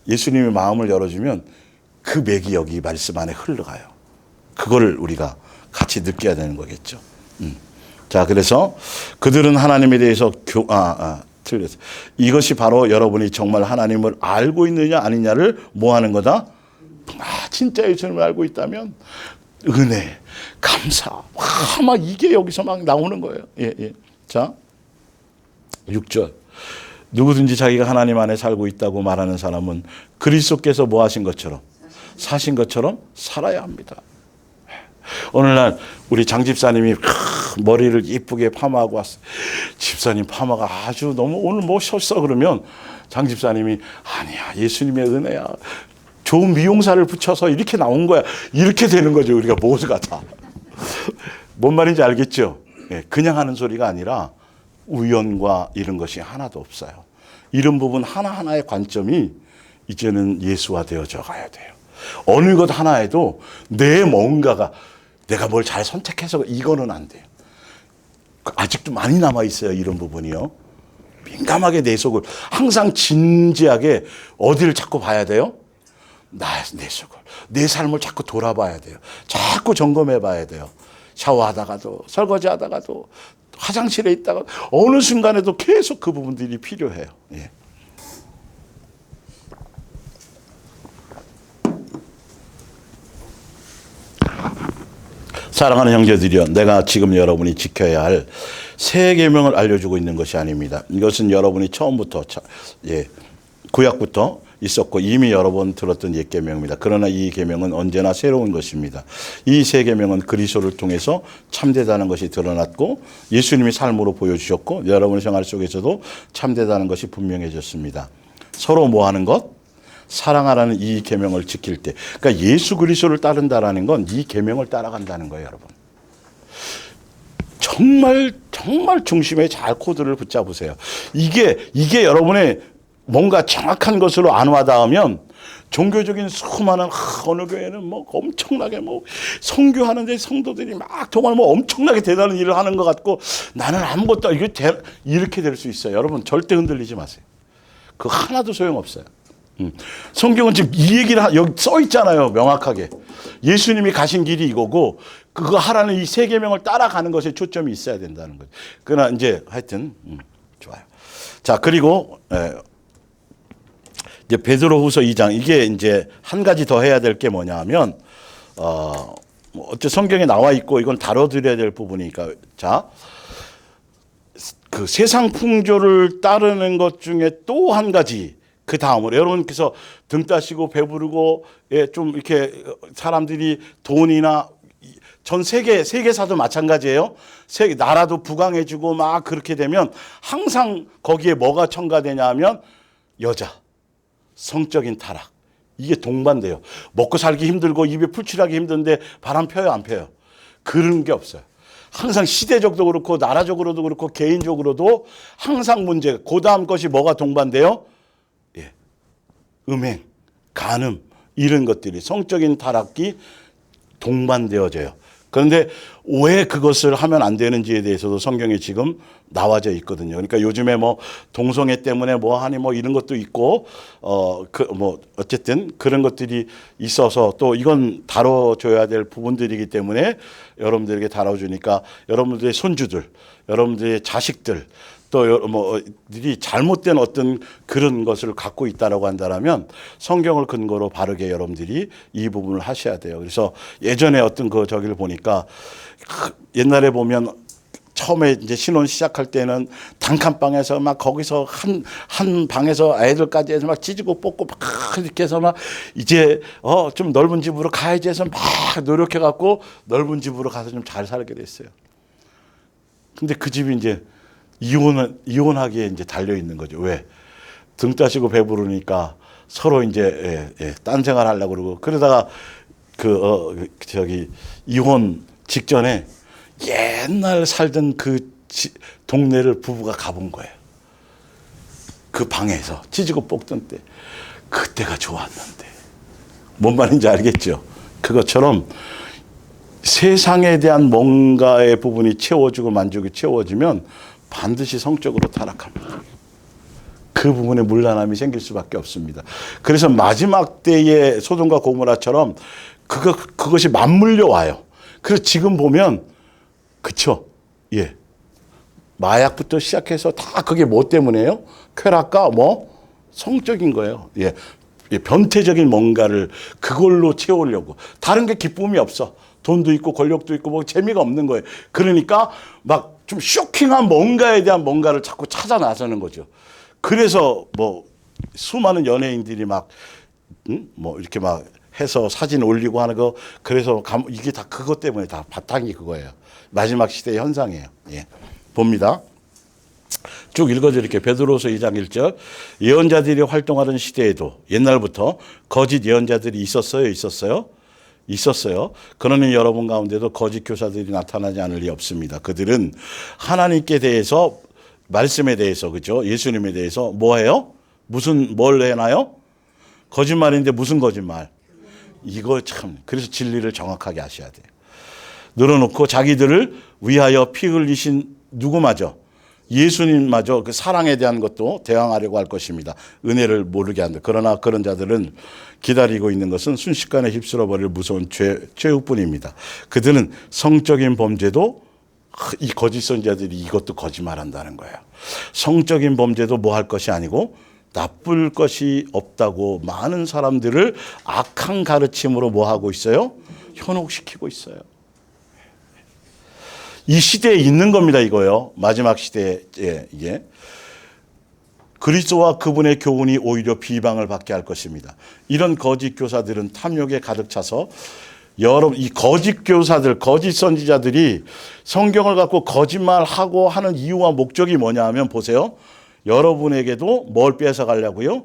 예수님의 마음을 열어주면 그 맥이 여기 말씀 안에 흘러가요. 그거를 우리가 같이 느껴야 되는 거겠죠. 자, 그래서 그들은 하나님에 대해서 틀렸어요. 이것이 바로 여러분이 정말 하나님을 알고 있느냐 아니냐를 뭐 하는 거다? 진짜 예수님을 알고 있다면 은혜, 감사, 막 이게 여기서 막 나오는 거예요. 예. 자, 6절. 누구든지 자기가 하나님 안에 살고 있다고 말하는 사람은 그리스도께서 뭐 하신 것처럼 사신 것처럼 살아야 합니다. 오늘날 우리 장 집사님이 머리를 이쁘게 파마하고 왔어요. 집사님 파마가 아주 너무 오늘 멋있어 그러면 장 집사님이 아니야 예수님의 은혜야. 좋은 미용사를 붙여서 이렇게 나온 거야. 이렇게 되는 거죠. 우리가 모두가 다. 뭔 말인지 알겠죠? 그냥 하는 소리가 아니라 우연과 이런 것이 하나도 없어요. 이런 부분 하나하나의 관점이 이제는 예수화되어져 가야 돼요. 어느 것 하나에도 내 뭔가가 내가 뭘 잘 선택해서 이거는 안 돼요. 아직도 많이 남아있어요. 이런 부분이요. 민감하게 내 속을 항상 진지하게 어디를 자꾸 봐야 돼요? 내 속을. 내 삶을 자꾸 돌아봐야 돼요. 자꾸 점검해 봐야 돼요. 샤워하다가도 설거지하다가도 화장실에 있다가 어느 순간에도 계속 그 부분들이 필요해요. 예. 사랑하는 형제들이여, 내가 지금 여러분이 지켜야 할 새 계명을 알려주고 있는 것이 아닙니다. 이것은 여러분이 처음부터 구약부터 있었고 이미 여러 번 들었던 옛 계명입니다. 그러나 이 계명은 언제나 새로운 것입니다. 이 새 계명은 그리스도를 통해서 참되다는 것이 드러났고 예수님이 삶으로 보여주셨고 여러분의 생활 속에서도 참되다는 것이 분명해졌습니다. 서로 뭐 하는 것? 사랑하라는 이 계명을 지킬 때, 그러니까 예수 그리스도를 따른다라는 건 이 계명을 따라간다는 거예요, 여러분. 정말 중심에 잘 코드를 붙잡으세요. 이게 여러분의 뭔가 정확한 것으로 안 와닿으면 종교적인 수많은 어느 교회는 뭐 엄청나게 뭐 선교하는데 성도들이 막 정말 뭐 엄청나게 대단한 일을 하는 것 같고 나는 아무것도 이렇게 될 수 있어요. 여러분 절대 흔들리지 마세요. 그 하나도 소용없어요. 성경은 지금 이 얘기를 여기 써 있잖아요. 명확하게. 예수님이 가신 길이 이거고 그거 하라는 이 세 계명을 따라가는 것에 초점이 있어야 된다는 거죠. 그러나 이제 하여튼 좋아요. 자, 그리고 이제 베드로후서 2장 이게 이제 한 가지 더 해야 될 게 뭐냐면 어째 성경에 나와 있고 이건 다뤄드려야 될 부분이니까 자, 그 세상 풍조를 따르는 것 중에 또 한 가지 그 다음으로 여러분께서 등 따시고 배부르고 좀 이렇게 사람들이 돈이나 전 세계사도 마찬가지예요. 나라도 부강해지고 막 그렇게 되면 항상 거기에 뭐가 첨가되냐 하면 여자, 성적인 타락. 이게 동반돼요. 먹고 살기 힘들고 입에 풀칠하기 힘든데 바람 펴요, 안 펴요? 그런 게 없어요. 항상 시대적도 그렇고 나라적으로도 그렇고 개인적으로도 항상 문제. 그 다음 것이 뭐가 동반돼요? 음행, 간음 이런 것들이 성적인 타락이 동반되어져요. 그런데 왜 그것을 하면 안 되는지에 대해서도 성경에 지금 나와져 있거든요. 그러니까 요즘에 뭐 동성애 때문에 뭐 하니 뭐 이런 것도 있고 어쨌든 그런 것들이 있어서 또 이건 다뤄줘야 될 부분들이기 때문에 여러분들에게 다뤄주니까 여러분들의 손주들, 여러분들의 자식들 또 뭐들이 잘못된 어떤 그런 것을 갖고 있다라고 한다면 성경을 근거로 바르게 여러분들이 이 부분을 하셔야 돼요. 그래서 예전에 어떤 저기를 보니까 옛날에 보면 처음에 이제 신혼 시작할 때는 단칸방에서 막 거기서 한 방에서 아이들까지 해서 막 찢고 뽑고 막 이렇게 해서 막 이제 좀 넓은 집으로 가야지 해서 막 노력해 갖고 넓은 집으로 가서 좀 잘 살게 됐어요. 근데 그 집이 이제 이혼하기에 이제 달려 있는 거죠. 왜? 등 따시고 배부르니까 서로 이제 딴 생활 하려고 그러고 그러다가 이혼 직전에 옛날 살던 그 동네를 부부가 가본 거예요. 그 방에서 찢고 뽑던 때 그때가 좋았는데 뭔 말인지 알겠죠? 그것처럼 세상에 대한 뭔가의 부분이 채워지고 만족이 채워지면 반드시 성적으로 타락합니다. 그 부분에 문란함이 생길 수밖에 없습니다. 그래서 마지막 때의 소돔과 고모라처럼 그것이 맞물려 와요. 그래서 지금 보면 그쵸? 예. 마약부터 시작해서 다 그게 뭐 때문에요? 쾌락과 성적인 거예요. 예. 변태적인 뭔가를 그걸로 채우려고. 다른 게 기쁨이 없어. 돈도 있고 권력도 있고 뭐 재미가 없는 거예요. 그러니까 막 좀 쇼킹한 뭔가에 대한 뭔가를 자꾸 찾아 나서는 거죠. 그래서 수많은 연예인들이 이렇게 막 해서 사진 올리고 하는 거 그래서 이게 다 그것 때문에 다 바탕이 그거예요. 마지막 시대의 현상이에요. 예. 봅니다. 쭉 읽어드릴게요. 베드로서 2장 1절. 예언자들이 활동하던 시대에도 옛날부터 거짓 예언자들이 있었어요. 그러니 여러분 가운데도 거짓 교사들이 나타나지 않을 리 없습니다. 그들은 하나님께 대해서 말씀에 대해서 그죠? 예수님에 대해서 뭐해요? 뭘 해나요? 거짓말인데 무슨 거짓말? 이거 참 그래서 진리를 정확하게 아셔야 돼요. 늘어놓고 자기들을 위하여 피 흘리신 누구마저 예수님마저 그 사랑에 대한 것도 대항하려고 할 것입니다. 은혜를 모르게 한다. 그러나 그런 자들은 기다리고 있는 것은 순식간에 휩쓸어 버릴 무서운 죄우뿐입니다. 그들은 성적인 범죄도 이 거짓 선자들이 이것도 거짓말한다는 거예요. 성적인 범죄도 뭐 할 것이 아니고 나쁠 것이 없다고 많은 사람들을 악한 가르침으로 뭐 하고 있어요? 현혹시키고 있어요. 이 시대에 있는 겁니다, 이거요. 마지막 시대에, 이게. 그리스도와 그분의 교훈이 오히려 비방을 받게 할 것입니다. 이런 거짓 교사들은 탐욕에 가득 차서 여러분, 이 거짓 교사들, 거짓 선지자들이 성경을 갖고 거짓말하고 하는 이유와 목적이 뭐냐 하면 보세요. 여러분에게도 뭘 뺏어가려고요?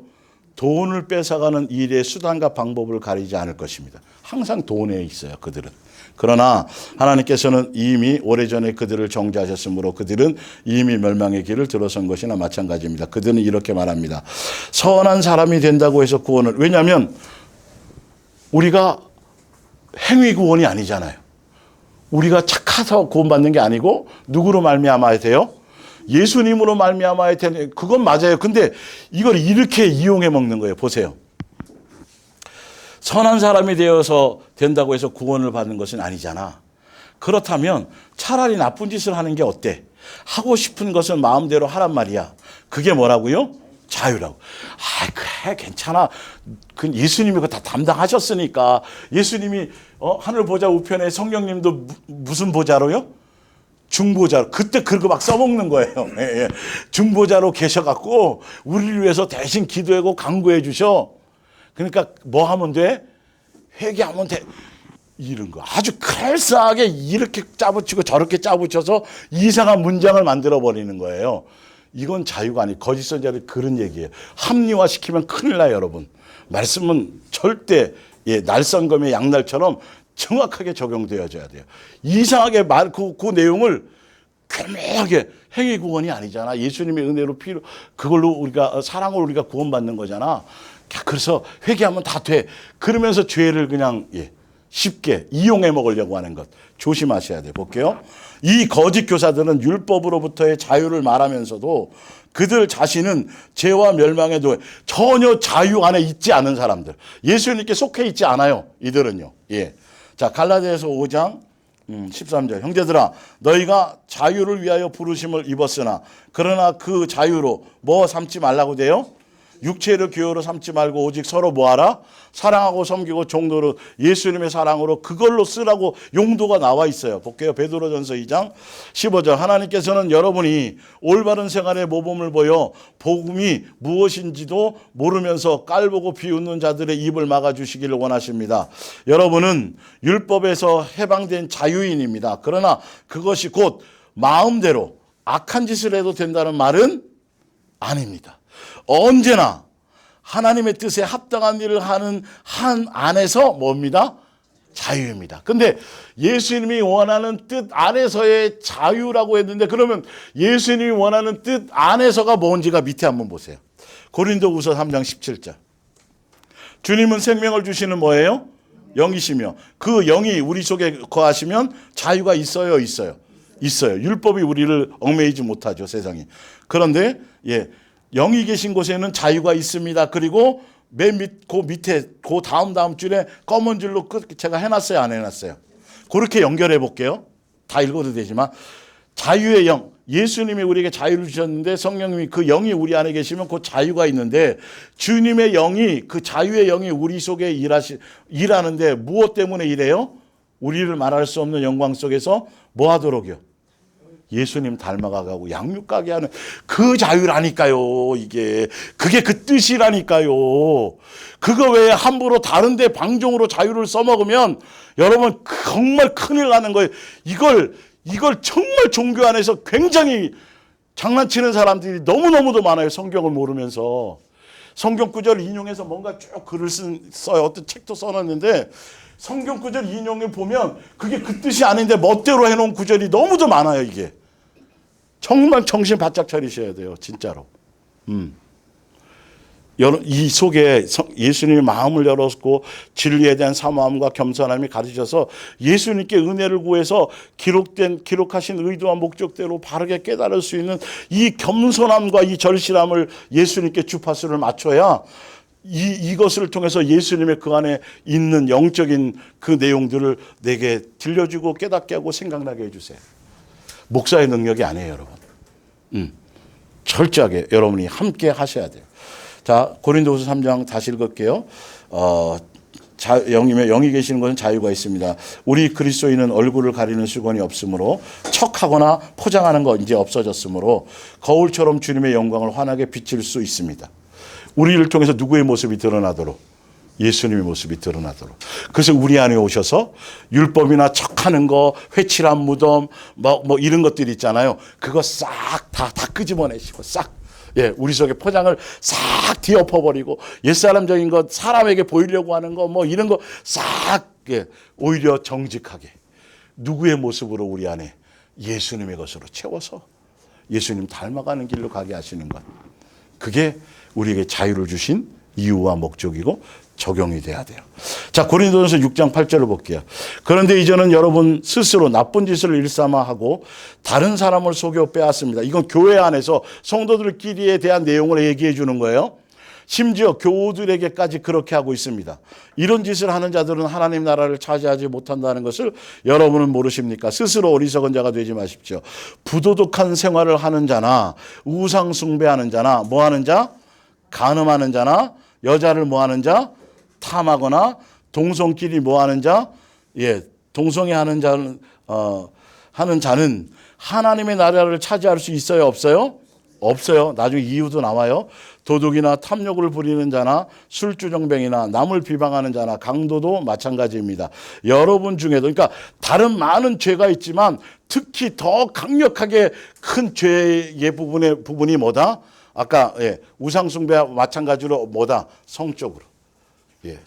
돈을 뺏어가는 일의 수단과 방법을 가리지 않을 것입니다. 항상 돈에 있어요, 그들은. 그러나 하나님께서는 이미 오래전에 그들을 정죄하셨으므로 그들은 이미 멸망의 길을 들어선 것이나 마찬가지입니다. 그들은 이렇게 말합니다. 선한 사람이 된다고 해서 구원을. 왜냐하면 우리가 행위 구원이 아니잖아요. 우리가 착해서 구원받는 게 아니고 누구로 말미암아야 돼요? 예수님으로 말미암아야 되는, 그건 맞아요. 근데 이걸 이렇게 이용해 먹는 거예요. 보세요. 선한 사람이 되어서 된다고 해서 구원을 받는 것은 아니잖아. 그렇다면 차라리 나쁜 짓을 하는 게 어때? 하고 싶은 것은 마음대로 하란 말이야. 그게 뭐라고요? 자유라고. 그래, 괜찮아. 그 예수님이 그거 다 담당하셨으니까. 예수님이 하늘 보좌 우편에 성령님도 무슨 보좌로요? 중보자로. 그때 그거 막 써먹는 거예요. 예, 예. 중보자로 계셔갖고 우리를 위해서 대신 기도하고 간구해 주셔. 그러니까 뭐 하면 돼? 회개하면 돼. 이런 거 아주 그럴싸하게 이렇게 짜붙이고 저렇게 짜붙여서 이상한 문장을 만들어 버리는 거예요. 이건 자유가 아니, 거짓 선자들 그런 얘기예요. 합리화시키면 큰일 나요, 여러분. 말씀은 절대 날선검의 양날처럼 정확하게 적용되어져야 돼요. 이상하게 그 내용을 교묘하게, 행위 구원이 아니잖아. 예수님의 은혜로 피로 그걸로 우리가 사랑으로 우리가 구원받는 거잖아. 그래서 회개하면 다 돼. 그러면서 죄를 그냥 쉽게 이용해 먹으려고 하는 것 조심하셔야 돼요. 볼게요. 이 거짓 교사들은 율법으로부터의 자유를 말하면서도 그들 자신은 죄와 멸망의 노예, 전혀 자유 안에 있지 않은 사람들, 예수님께 속해 있지 않아요. 이들은요. 예. 자, 갈라디아서 5장 13절. 형제들아, 너희가 자유를 위하여 부르심을 입었으나 그러나 그 자유로 뭐 삼지 말라고 돼요? 육체를 기호로 삼지 말고 오직 서로 뭐하라? 사랑하고 섬기고 종로로 예수님의 사랑으로 그걸로 쓰라고 용도가 나와 있어요. 볼게요. 베드로전서 2장 15절. 하나님께서는 여러분이 올바른 생활의 모범을 보여 복음이 무엇인지도 모르면서 깔보고 비웃는 자들의 입을 막아주시기를 원하십니다. 여러분은 율법에서 해방된 자유인입니다. 그러나 그것이 곧 마음대로 악한 짓을 해도 된다는 말은 아닙니다. 언제나 하나님의 뜻에 합당한 일을 하는 한 안에서 뭡니다? 자유입니다. 근데 예수님이 원하는 뜻 안에서의 자유라고 했는데, 그러면 예수님이 원하는 뜻 안에서가 뭔지가 밑에 한번 보세요. 고린도후서 3장 17절. 주님은 생명을 주시는 뭐예요? 영이시며 그 영이 우리 속에 거하시면 자유가 있어요, 있어요? 있어요. 율법이 우리를 얽매이지 못하죠, 세상이. 그런데 영이 계신 곳에는 자유가 있습니다. 그리고 그 밑에 그 다음 줄에 검은 줄로 제가 해놨어요, 안 해놨어요? 그렇게 연결해 볼게요. 다 읽어도 되지만 자유의 영, 예수님이 우리에게 자유를 주셨는데 성령님이 그 영이 우리 안에 계시면 그 자유가 있는데, 주님의 영이, 그 자유의 영이 우리 속에 일하는데 무엇 때문에 일해요? 우리를 말할 수 없는 영광 속에서 뭐 하도록요? 예수님 닮아가고 양육 가게 하는 그 자유라니까요. 이게 그게 그 뜻이라니까요. 그거 외에 함부로 다른데 방종으로 자유를 써먹으면 여러분 정말 큰일 나는 거예요. 이걸 정말 종교 안에서 굉장히 장난치는 사람들이 너무너무도 많아요. 성경을 모르면서. 성경 구절을 인용해서 뭔가 쭉 글을 써요. 어떤 책도 써놨는데 성경 구절 인용해 보면 그게 그 뜻이 아닌데 멋대로 해놓은 구절이 너무도 많아요. 이게 정말 정신 바짝 차리셔야 돼요. 진짜로. 이 속에 예수님의 마음을 열었고 진리에 대한 사모함과 겸손함이 가르쳐서 예수님께 은혜를 구해서 기록하신 의도와 목적대로 바르게 깨달을 수 있는 이 겸손함과 이 절실함을 예수님께 주파수를 맞춰야 이것을 통해서 예수님의 그 안에 있는 영적인 그 내용들을 내게 들려주고 깨닫게 하고 생각나게 해주세요. 목사의 능력이 아니에요, 여러분. 철저하게 여러분이 함께 하셔야 돼요. 자, 고린도후서 3장 다시 읽을게요. 영이 계시는 것은 자유가 있습니다. 우리 그리스도인은 얼굴을 가리는 수건이 없으므로 척하거나 포장하는 거 이제 없어졌으므로 거울처럼 주님의 영광을 환하게 비칠 수 있습니다. 우리를 통해서 누구의 모습이 드러나도록? 예수님의 모습이 드러나도록. 그래서 우리 안에 오셔서 율법이나 척하는 거, 회칠한 무덤, 뭐 이런 것들 있잖아요. 그거 싹 다 끄집어내시고 싹, 우리 속에 포장을 싹 뒤엎어버리고 옛사람적인 것, 사람에게 보이려고 하는 거, 뭐 이런 거 싹, 오히려 정직하게 누구의 모습으로 우리 안에 예수님의 것으로 채워서 예수님 닮아가는 길로 가게 하시는 것. 그게 우리에게 자유를 주신 이유와 목적이고 적용이 돼야 돼요. 자, 고린도전서 6장 8절을 볼게요. 그런데 이제는 여러분 스스로 나쁜 짓을 일삼아 하고 다른 사람을 속여 빼앗습니다. 이건 교회 안에서 성도들끼리에 대한 내용을 얘기해 주는 거예요. 심지어 교우들에게까지 그렇게 하고 있습니다. 이런 짓을 하는 자들은 하나님 나라를 차지하지 못한다는 것을 여러분은 모르십니까? 스스로 어리석은 자가 되지 마십시오. 부도덕한 생활을 하는 자나 우상 숭배하는 자나 뭐 하는 자? 간음하는 자나 여자를 뭐 하는 자? 탐하거나 동성끼리 뭐 하는 자? 예, 동성애 하는 자는 하는 자는 하나님의 나라를 차지할 수 있어요, 없어요? 없어요. 나중에 이유도 나와요. 도둑이나 탐욕을 부리는 자나 술주정뱅이나 남을 비방하는 자나 강도도 마찬가지입니다. 여러분 중에도 그러니까 다른 많은 죄가 있지만 특히 더 강력하게 큰 죄의 부분이 뭐다? 아까 예, 우상숭배와 마찬가지로 뭐다? 성적으로. 예,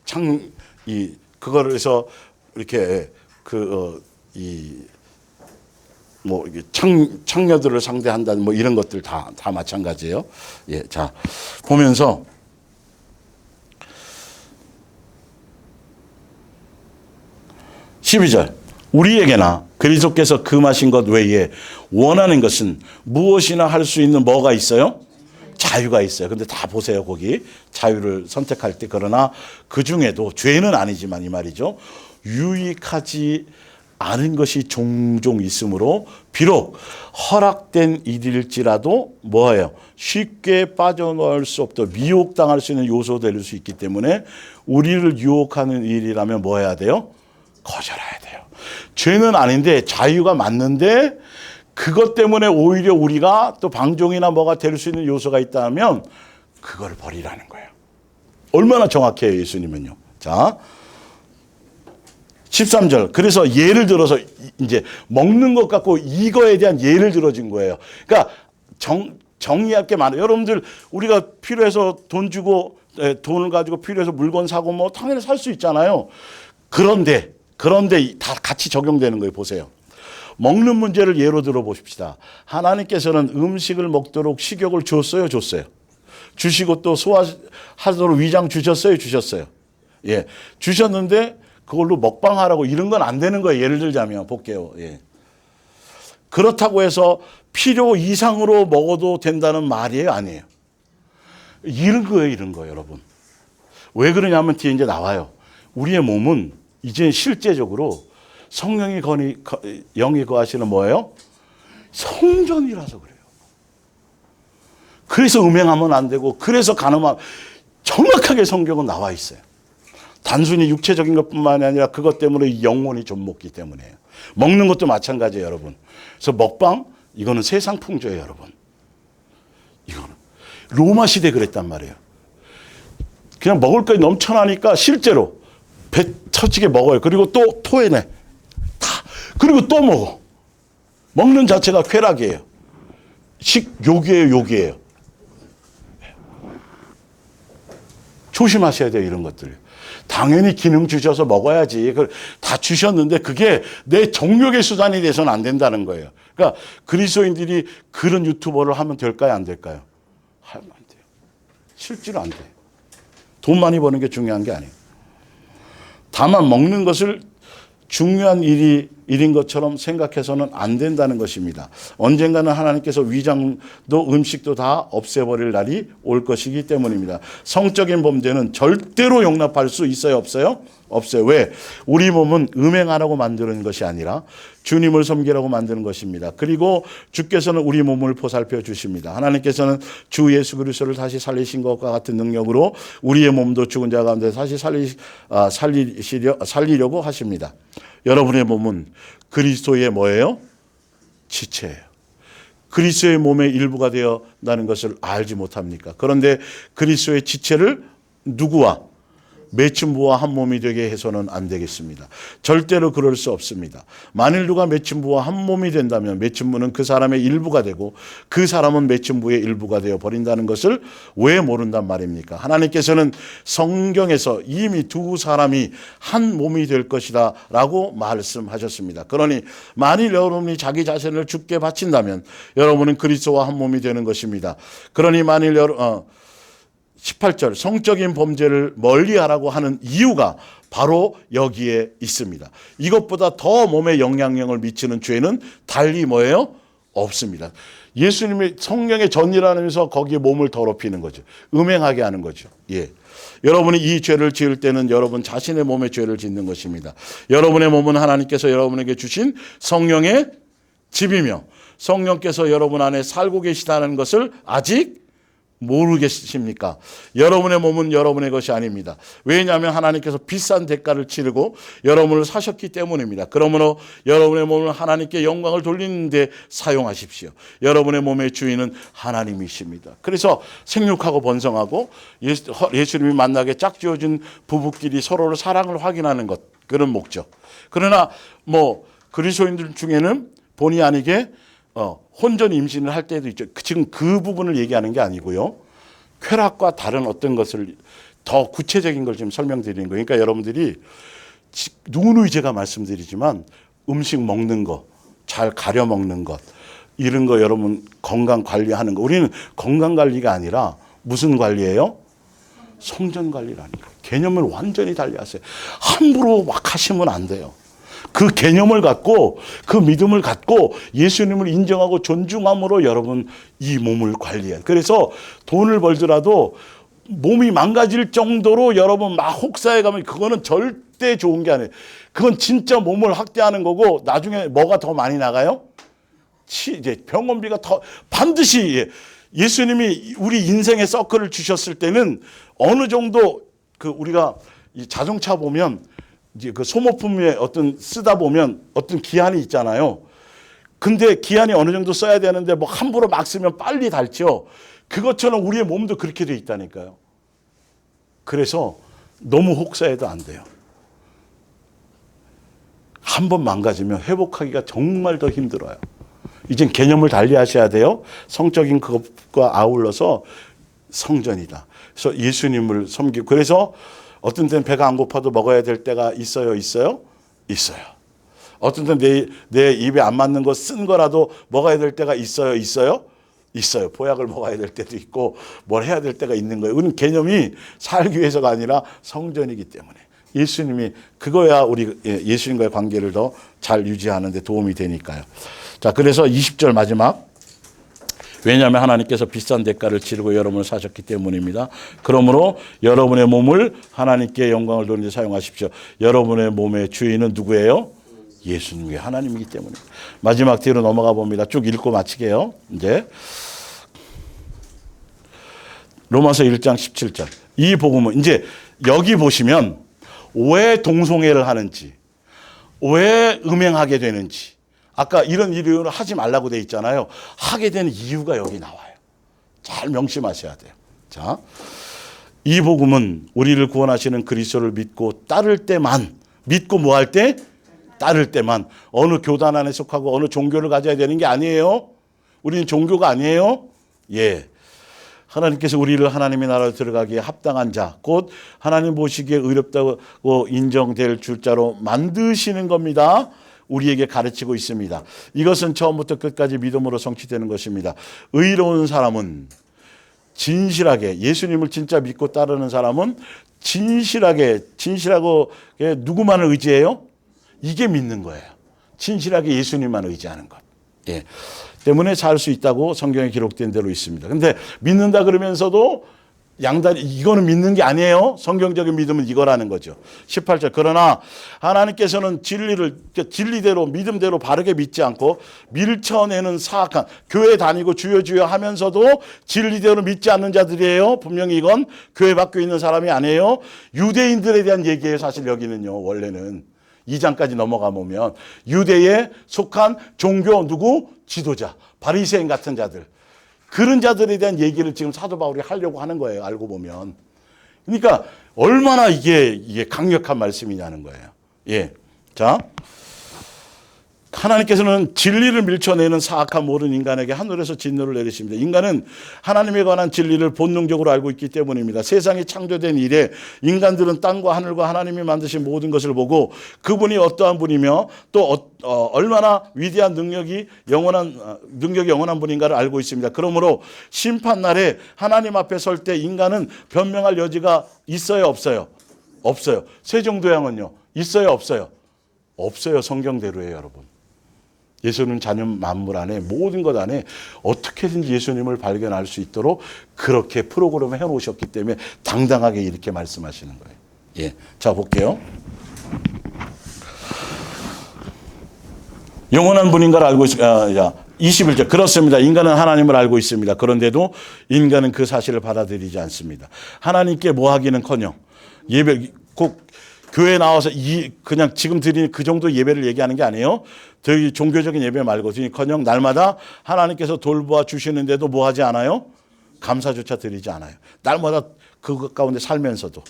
그거를 해서 이렇게 뭐 창녀들을 상대한다는 뭐 이런 것들 다 마찬가지예요. 예, 자 보면서 12절 우리에게나 그리스도께서 금하신 것 외에 원하는 것은 무엇이나 할 수 있는 뭐가 있어요? 자유가 있어요. 근데 다 보세요. 거기 자유를 선택할 때 그러나 그 중에도 죄는 아니지만 이 말이죠. 유익하지 않은 것이 종종 있으므로 비록 허락된 일일지라도 뭐예요? 쉽게 빠져나올 수 없다. 미혹당할 수 있는 요소 될 수 있기 때문에 우리를 유혹하는 일이라면 뭐 해야 돼요? 거절해야 돼요. 죄는 아닌데 자유가 맞는데 그것 때문에 오히려 우리가 또 방종이나 뭐가 될 수 있는 요소가 있다면 그걸 버리라는 거예요. 얼마나 정확해요, 예수님은요. 자, 13절. 그래서 예를 들어서 이제 먹는 것 갖고 이거에 대한 예를 들어진 거예요. 그러니까 정리할 게 많아요. 여러분들 우리가 필요해서 돈 주고 돈을 가지고 필요해서 물건 사고 뭐 당연히 살 수 있잖아요. 그런데 다 같이 적용되는 거예요. 보세요. 먹는 문제를 예로 들어 보십시다. 하나님께서는 음식을 먹도록 식욕을 줬어요, 줬어요. 주시고 또 소화하도록 위장 주셨어요, 주셨어요. 예, 주셨는데 그걸로 먹방하라고 이런 건 안 되는 거예요. 예를 들자면 볼게요. 예. 그렇다고 해서 필요 이상으로 먹어도 된다는 말이에요, 아니에요? 이런 거예요, 여러분. 왜 그러냐면 뒤에 이제 나와요. 우리의 몸은 이제 실제적으로 성령이 영이 거하시는 뭐예요? 성전이라서 그래요. 그래서 음행하면 안 되고 그래서 간음하면 정확하게 성경은 나와 있어요. 단순히 육체적인 것뿐만 아니라 그것 때문에 영혼이 좀먹기 때문에요. 먹는 것도 마찬가지예요, 여러분. 그래서 먹방 이거는 세상 풍조예요, 여러분. 이거는 로마 시대 그랬단 말이에요. 그냥 먹을 거 넘쳐나니까 실제로 배 터지게 먹어요. 그리고 또 토해내. 그리고 또 먹어. 먹는 자체가 쾌락이에요. 욕이에요. 조심하셔야 돼요, 이런 것들. 당연히 기능 주셔서 먹어야지. 다 주셨는데 그게 내 정욕의 수단이 돼서는 안 된다는 거예요. 그러니까 그리스도인들이 그런 유튜버를 하면 될까요, 안 될까요? 하면 안 돼요. 실제로 안 돼요. 돈 많이 버는 게 중요한 게 아니에요. 다만 먹는 것을 중요한 일인 것처럼 생각해서는 안 된다는 것입니다. 언젠가는 하나님께서 위장도 음식도 다 없애버릴 날이 올 것이기 때문입니다. 성적인 범죄는 절대로 용납할 수 있어요, 없어요? 없어요. 왜? 우리 몸은 음행하라고 만드는 것이 아니라 주님을 섬기라고 만드는 것입니다. 그리고 주께서는 우리 몸을 보살펴 주십니다. 하나님께서는 주 예수 그리스도를 다시 살리신 것과 같은 능력으로 우리의 몸도 죽은 자 가운데 다시 살리려고 하십니다. 여러분의 몸은 그리스도의 뭐예요? 지체예요. 그리스도의 몸의 일부가 되어나는 것을 알지 못합니까? 그런데 그리스도의 지체를 누구와? 매춘부와 한 몸이 되게 해서는 안 되겠습니다. 절대로 그럴 수 없습니다. 만일 누가 매춘부와 한 몸이 된다면 매춘부는 그 사람의 일부가 되고 그 사람은 매춘부의 일부가 되어 버린다는 것을 왜 모른단 말입니까? 하나님께서는 성경에서 이미 두 사람이 한 몸이 될 것이다 라고 말씀하셨습니다. 그러니 만일 여러분이 자기 자신을 주께 바친다면 여러분은 그리스도와 한 몸이 되는 것입니다. 그러니 만일 18절 성적인 범죄를 멀리하라고 하는 이유가 바로 여기에 있습니다. 이것보다 더 몸에 영향력을 미치는 죄는 달리 뭐예요? 없습니다. 예수님이 성령의 전이라면서 거기에 몸을 더럽히는 거죠. 음행하게 하는 거죠. 예. 여러분이 이 죄를 지을 때는 여러분 자신의 몸에 죄를 짓는 것입니다. 여러분의 몸은 하나님께서 여러분에게 주신 성령의 집이며 성령께서 여러분 안에 살고 계시다는 것을 아직 모르겠습니까? 여러분의 몸은 여러분의 것이 아닙니다. 왜냐하면 하나님께서 비싼 대가를 치르고 여러분을 사셨기 때문입니다. 그러므로 여러분의 몸을 하나님께 영광을 돌리는 데 사용하십시오. 여러분의 몸의 주인은 하나님이십니다. 그래서 생육하고 번성하고 예수님이 만나게 짝지어진 부부끼리 서로를 사랑을 확인하는 것, 그런 목적. 그러나 그리스도인들 중에는 본의 아니게 혼전 임신을 할 때도 있죠. 지금 그 부분을 얘기하는 게 아니고요. 쾌락과 다른 어떤 것을 더 구체적인 걸 지금 설명드리는 거예요. 그러니까 여러분들이 누구누이 제가 말씀드리지만 음식 먹는 거, 잘 가려 먹는 것, 이런 거 여러분 건강 관리하는 거. 우리는 건강 관리가 아니라 무슨 관리예요? 성전 관리라니까. 개념을 완전히 달리하세요. 함부로 막 하시면 안 돼요. 그 개념을 갖고 그 믿음을 갖고 예수님을 인정하고 존중함으로 여러분 이 몸을 관리해요. 그래서 돈을 벌더라도 몸이 망가질 정도로 여러분 막 혹사해 가면 그거는 절대 좋은 게 아니에요. 그건 진짜 몸을 학대하는 거고 나중에 뭐가 더 많이 나가요? 이제 병원비가 더 반드시 예수님이 우리 인생의 서클을 주셨을 때는 어느 정도 우리가 이 자동차 보면 이제 그 소모품에 쓰다 보면 어떤 기한이 있잖아요. 근데 기한이 어느 정도 써야 되는데 함부로 막 쓰면 빨리 닳죠. 그것처럼 우리의 몸도 그렇게 돼 있다니까요. 그래서 너무 혹사해도 안 돼요. 한 번 망가지면 회복하기가 정말 더 힘들어요. 이젠 개념을 달리 하셔야 돼요. 성적인 그것과 아울러서 성전이다. 그래서 예수님을 섬기고, 그래서 어떤 때는 배가 안 고파도 먹어야 될 때가 있어요? 있어요? 있어요. 어떤 때는 내 입에 안 맞는 거 쓴 거라도 먹어야 될 때가 있어요? 있어요? 있어요. 보약을 먹어야 될 때도 있고 뭘 해야 될 때가 있는 거예요. 우리는 개념이 살기 위해서가 아니라 성전이기 때문에. 예수님이 그거야 우리 예수님과의 관계를 더 잘 유지하는 데 도움이 되니까요. 자, 그래서 20절 마지막. 왜냐하면 하나님께서 비싼 대가를 치르고 여러분을 사셨기 때문입니다. 그러므로 여러분의 몸을 하나님께 영광을 돌리는 데 사용하십시오. 여러분의 몸의 주인은 누구예요? 예수님이 하나님이기 때문에. 마지막 뒤로 넘어가 봅니다. 쭉 읽고 마치게요. 이제 로마서 1장 17절. 이 복음은 이제 여기 보시면 왜 동성애를 하는지, 왜 음행하게 되는지, 아까 이런 일을 하지 말라고 돼 있잖아요. 하게 되는 이유가 여기 나와요. 잘 명심하셔야 돼요. 자, 이 복음은 우리를 구원하시는 그리스도를 믿고 따를 때만, 믿고 뭐 할 때? 따를 때만, 어느 교단 안에 속하고 어느 종교를 가져야 되는 게 아니에요. 우리는 종교가 아니에요. 예. 하나님께서 우리를 하나님의 나라로 들어가기에 합당한 자, 곧 하나님 보시기에 의롭다고 인정될 줄자로 만드시는 겁니다. 우리에게 가르치고 있습니다. 이것은 처음부터 끝까지 믿음으로 성취되는 것입니다. 의로운 사람은 진실하게, 예수님을 진짜 믿고 따르는 사람은 진실하고 누구만을 의지해요? 이게 믿는 거예요. 진실하게 예수님만 의지하는 것. 예. 때문에 살 수 있다고 성경에 기록된 대로 있습니다. 근데 믿는다 그러면서도 양다리, 이거는 믿는 게 아니에요. 성경적인 믿음은 이거라는 거죠. 18절. 그러나 하나님께서는 진리대로 믿음대로 바르게 믿지 않고 밀쳐내는 사악한, 교회 다니고 주여 주여 하면서도 진리대로 믿지 않는 자들이에요. 분명히 이건 교회 밖에 있는 사람이 아니에요. 유대인들에 대한 얘기예요. 사실 여기는요. 원래는 2장까지 넘어가 보면 유대에 속한 종교 누구? 지도자, 바리새인 같은 자들, 그런 자들에 대한 얘기를 지금 사도 바울이 하려고 하는 거예요. 알고 보면. 그러니까 얼마나 이게 강력한 말씀이냐는 거예요. 예. 자, 하나님께서는 진리를 밀쳐내는 사악한 모든 인간에게 하늘에서 진노를 내리십니다. 인간은 하나님에 관한 진리를 본능적으로 알고 있기 때문입니다. 세상이 창조된 이래 인간들은 땅과 하늘과 하나님이 만드신 모든 것을 보고 그분이 어떠한 분이며 또 얼마나 위대한 능력이 영원한 분인가를 알고 있습니다. 그러므로 심판날에 하나님 앞에 설 때 인간은 변명할 여지가 있어요, 없어요? 없어요. 세종도양은요? 있어요, 없어요? 없어요. 성경대로예요, 여러분. 예수는 자연 만물 안에 모든 것 안에 어떻게든지 예수님을 발견할 수 있도록 그렇게 프로그램을 해놓으셨기 때문에 당당하게 이렇게 말씀하시는 거예요. 예, 자 볼게요. 영원한 분인가를 알고 있습니다. 21절 그렇습니다. 인간은 하나님을 알고 있습니다. 그런데도 인간은 그 사실을 받아들이지 않습니다. 하나님께 뭐 하기는커녕 예배 꼭 교회 나와서 그냥 지금 드리는 그 정도 예배를 얘기하는 게 아니에요. 저희 종교적인 예배 말고커녕 날마다 하나님께서 돌보아 주시는데도 뭐 하지 않아요? 감사조차 드리지 않아요. 날마다 그 가운데 살면서도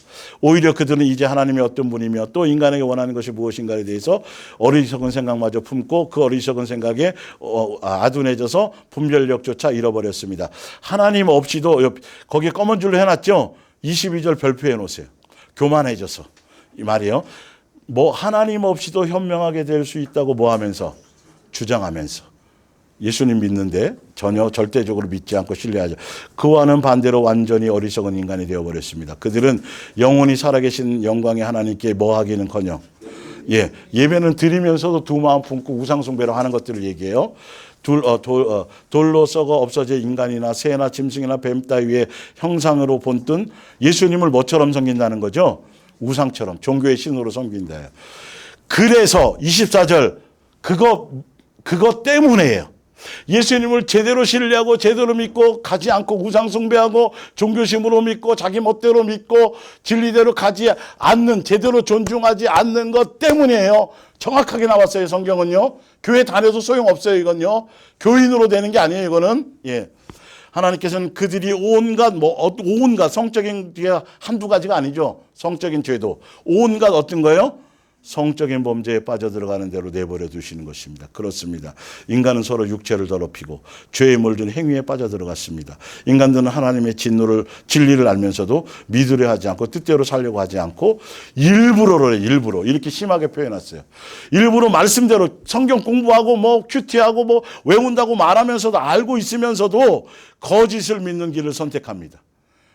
오히려 그들은 이제 하나님이 어떤 분이며 또 인간에게 원하는 것이 무엇인가에 대해서 어리석은 생각마저 품고 그 어리석은 생각에 아둔해져서 분별력조차 잃어버렸습니다. 하나님 없이도 거기에 검은 줄로 해놨죠. 22절 별표해 놓으세요. 교만해져서 이 말이에요. 뭐 하나님 없이도 현명하게 될 수 있다고 뭐 하면서 주장하면서 예수님 믿는데 전혀 절대적으로 믿지 않고 신뢰하죠. 그와는 반대로 완전히 어리석은 인간이 되어버렸습니다. 그들은 영원히 살아계신 영광의 하나님께 뭐 하기는커녕 예배는 드리면서도 두 마음 품고 우상숭배로 하는 것들을 얘기해요. 돌로 썩어 없어질 인간이나 새나 짐승이나 뱀 따위의 형상으로 본뜬 예수님을 뭐처럼 섬긴다는 거죠? 우상처럼 종교의 신으로 섬긴다요. 그래서 24절 그거 때문에요. 예수님을 제대로 신뢰하고 제대로 믿고 가지 않고 우상 숭배하고 종교심으로 믿고 자기 멋대로 믿고 진리대로 가지 않는 제대로 존중하지 않는 것 때문이에요. 정확하게 나왔어요. 성경은요. 교회 다녀도 소용없어요. 이건요. 교인으로 되는 게 아니에요. 이거는. 예. 하나님께서는 그들이 온갖 성적인 죄 한두 가지가 아니죠. 성적인 죄도 온갖 어떤 거예요? 성적인 범죄에 빠져들어가는 대로 내버려 두시는 것입니다. 그렇습니다. 인간은 서로 육체를 더럽히고 죄에 물든 행위에 빠져들어갔습니다. 인간들은 하나님의 진리를 알면서도 믿으려 하지 않고 뜻대로 살려고 하지 않고 일부러 이렇게 심하게 표현했어요. 일부러 말씀대로 성경 공부하고 뭐 큐티하고 뭐 외운다고 말하면서도 알고 있으면서도 거짓을 믿는 길을 선택합니다.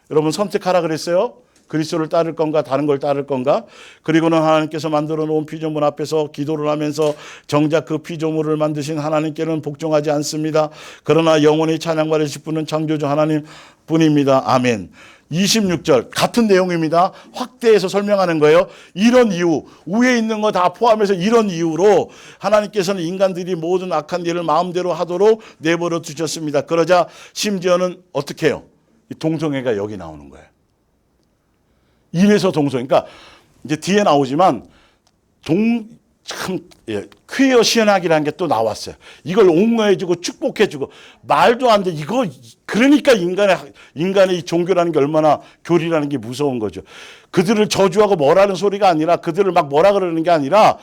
여러분 선택하라 그랬어요? 그리스도를 따를 건가 다른 걸 따를 건가? 그리고는 하나님께서 만들어 놓은 피조물 앞에서 기도를 하면서 정작 그 피조물을 만드신 하나님께는 복종하지 않습니다. 그러나 영원히 찬양받을 분은 창조주 하나님 뿐입니다. 아멘. 26절 같은 내용입니다. 확대해서 설명하는 거예요. 이런 이유 위에 있는 거 다 포함해서 이런 이유로 하나님께서는 인간들이 모든 악한 일을 마음대로 하도록 내버려 두셨습니다. 그러자 심지어는 어떻게 해요? 이 동성애가 여기 나오는 거예요. 입에서 동성, 그러니까 이제 뒤에 나오지만 퀴어 신학이라는 게 또 나왔어요. 이걸 옹호해주고 축복해주고 말도 안 돼. 이거 그러니까 인간의 이 종교라는 게 얼마나 교리라는 게 무서운 거죠. 그들을 저주하고 뭐라는 소리가 아니라 그들을 막 뭐라 그러는 게 아니라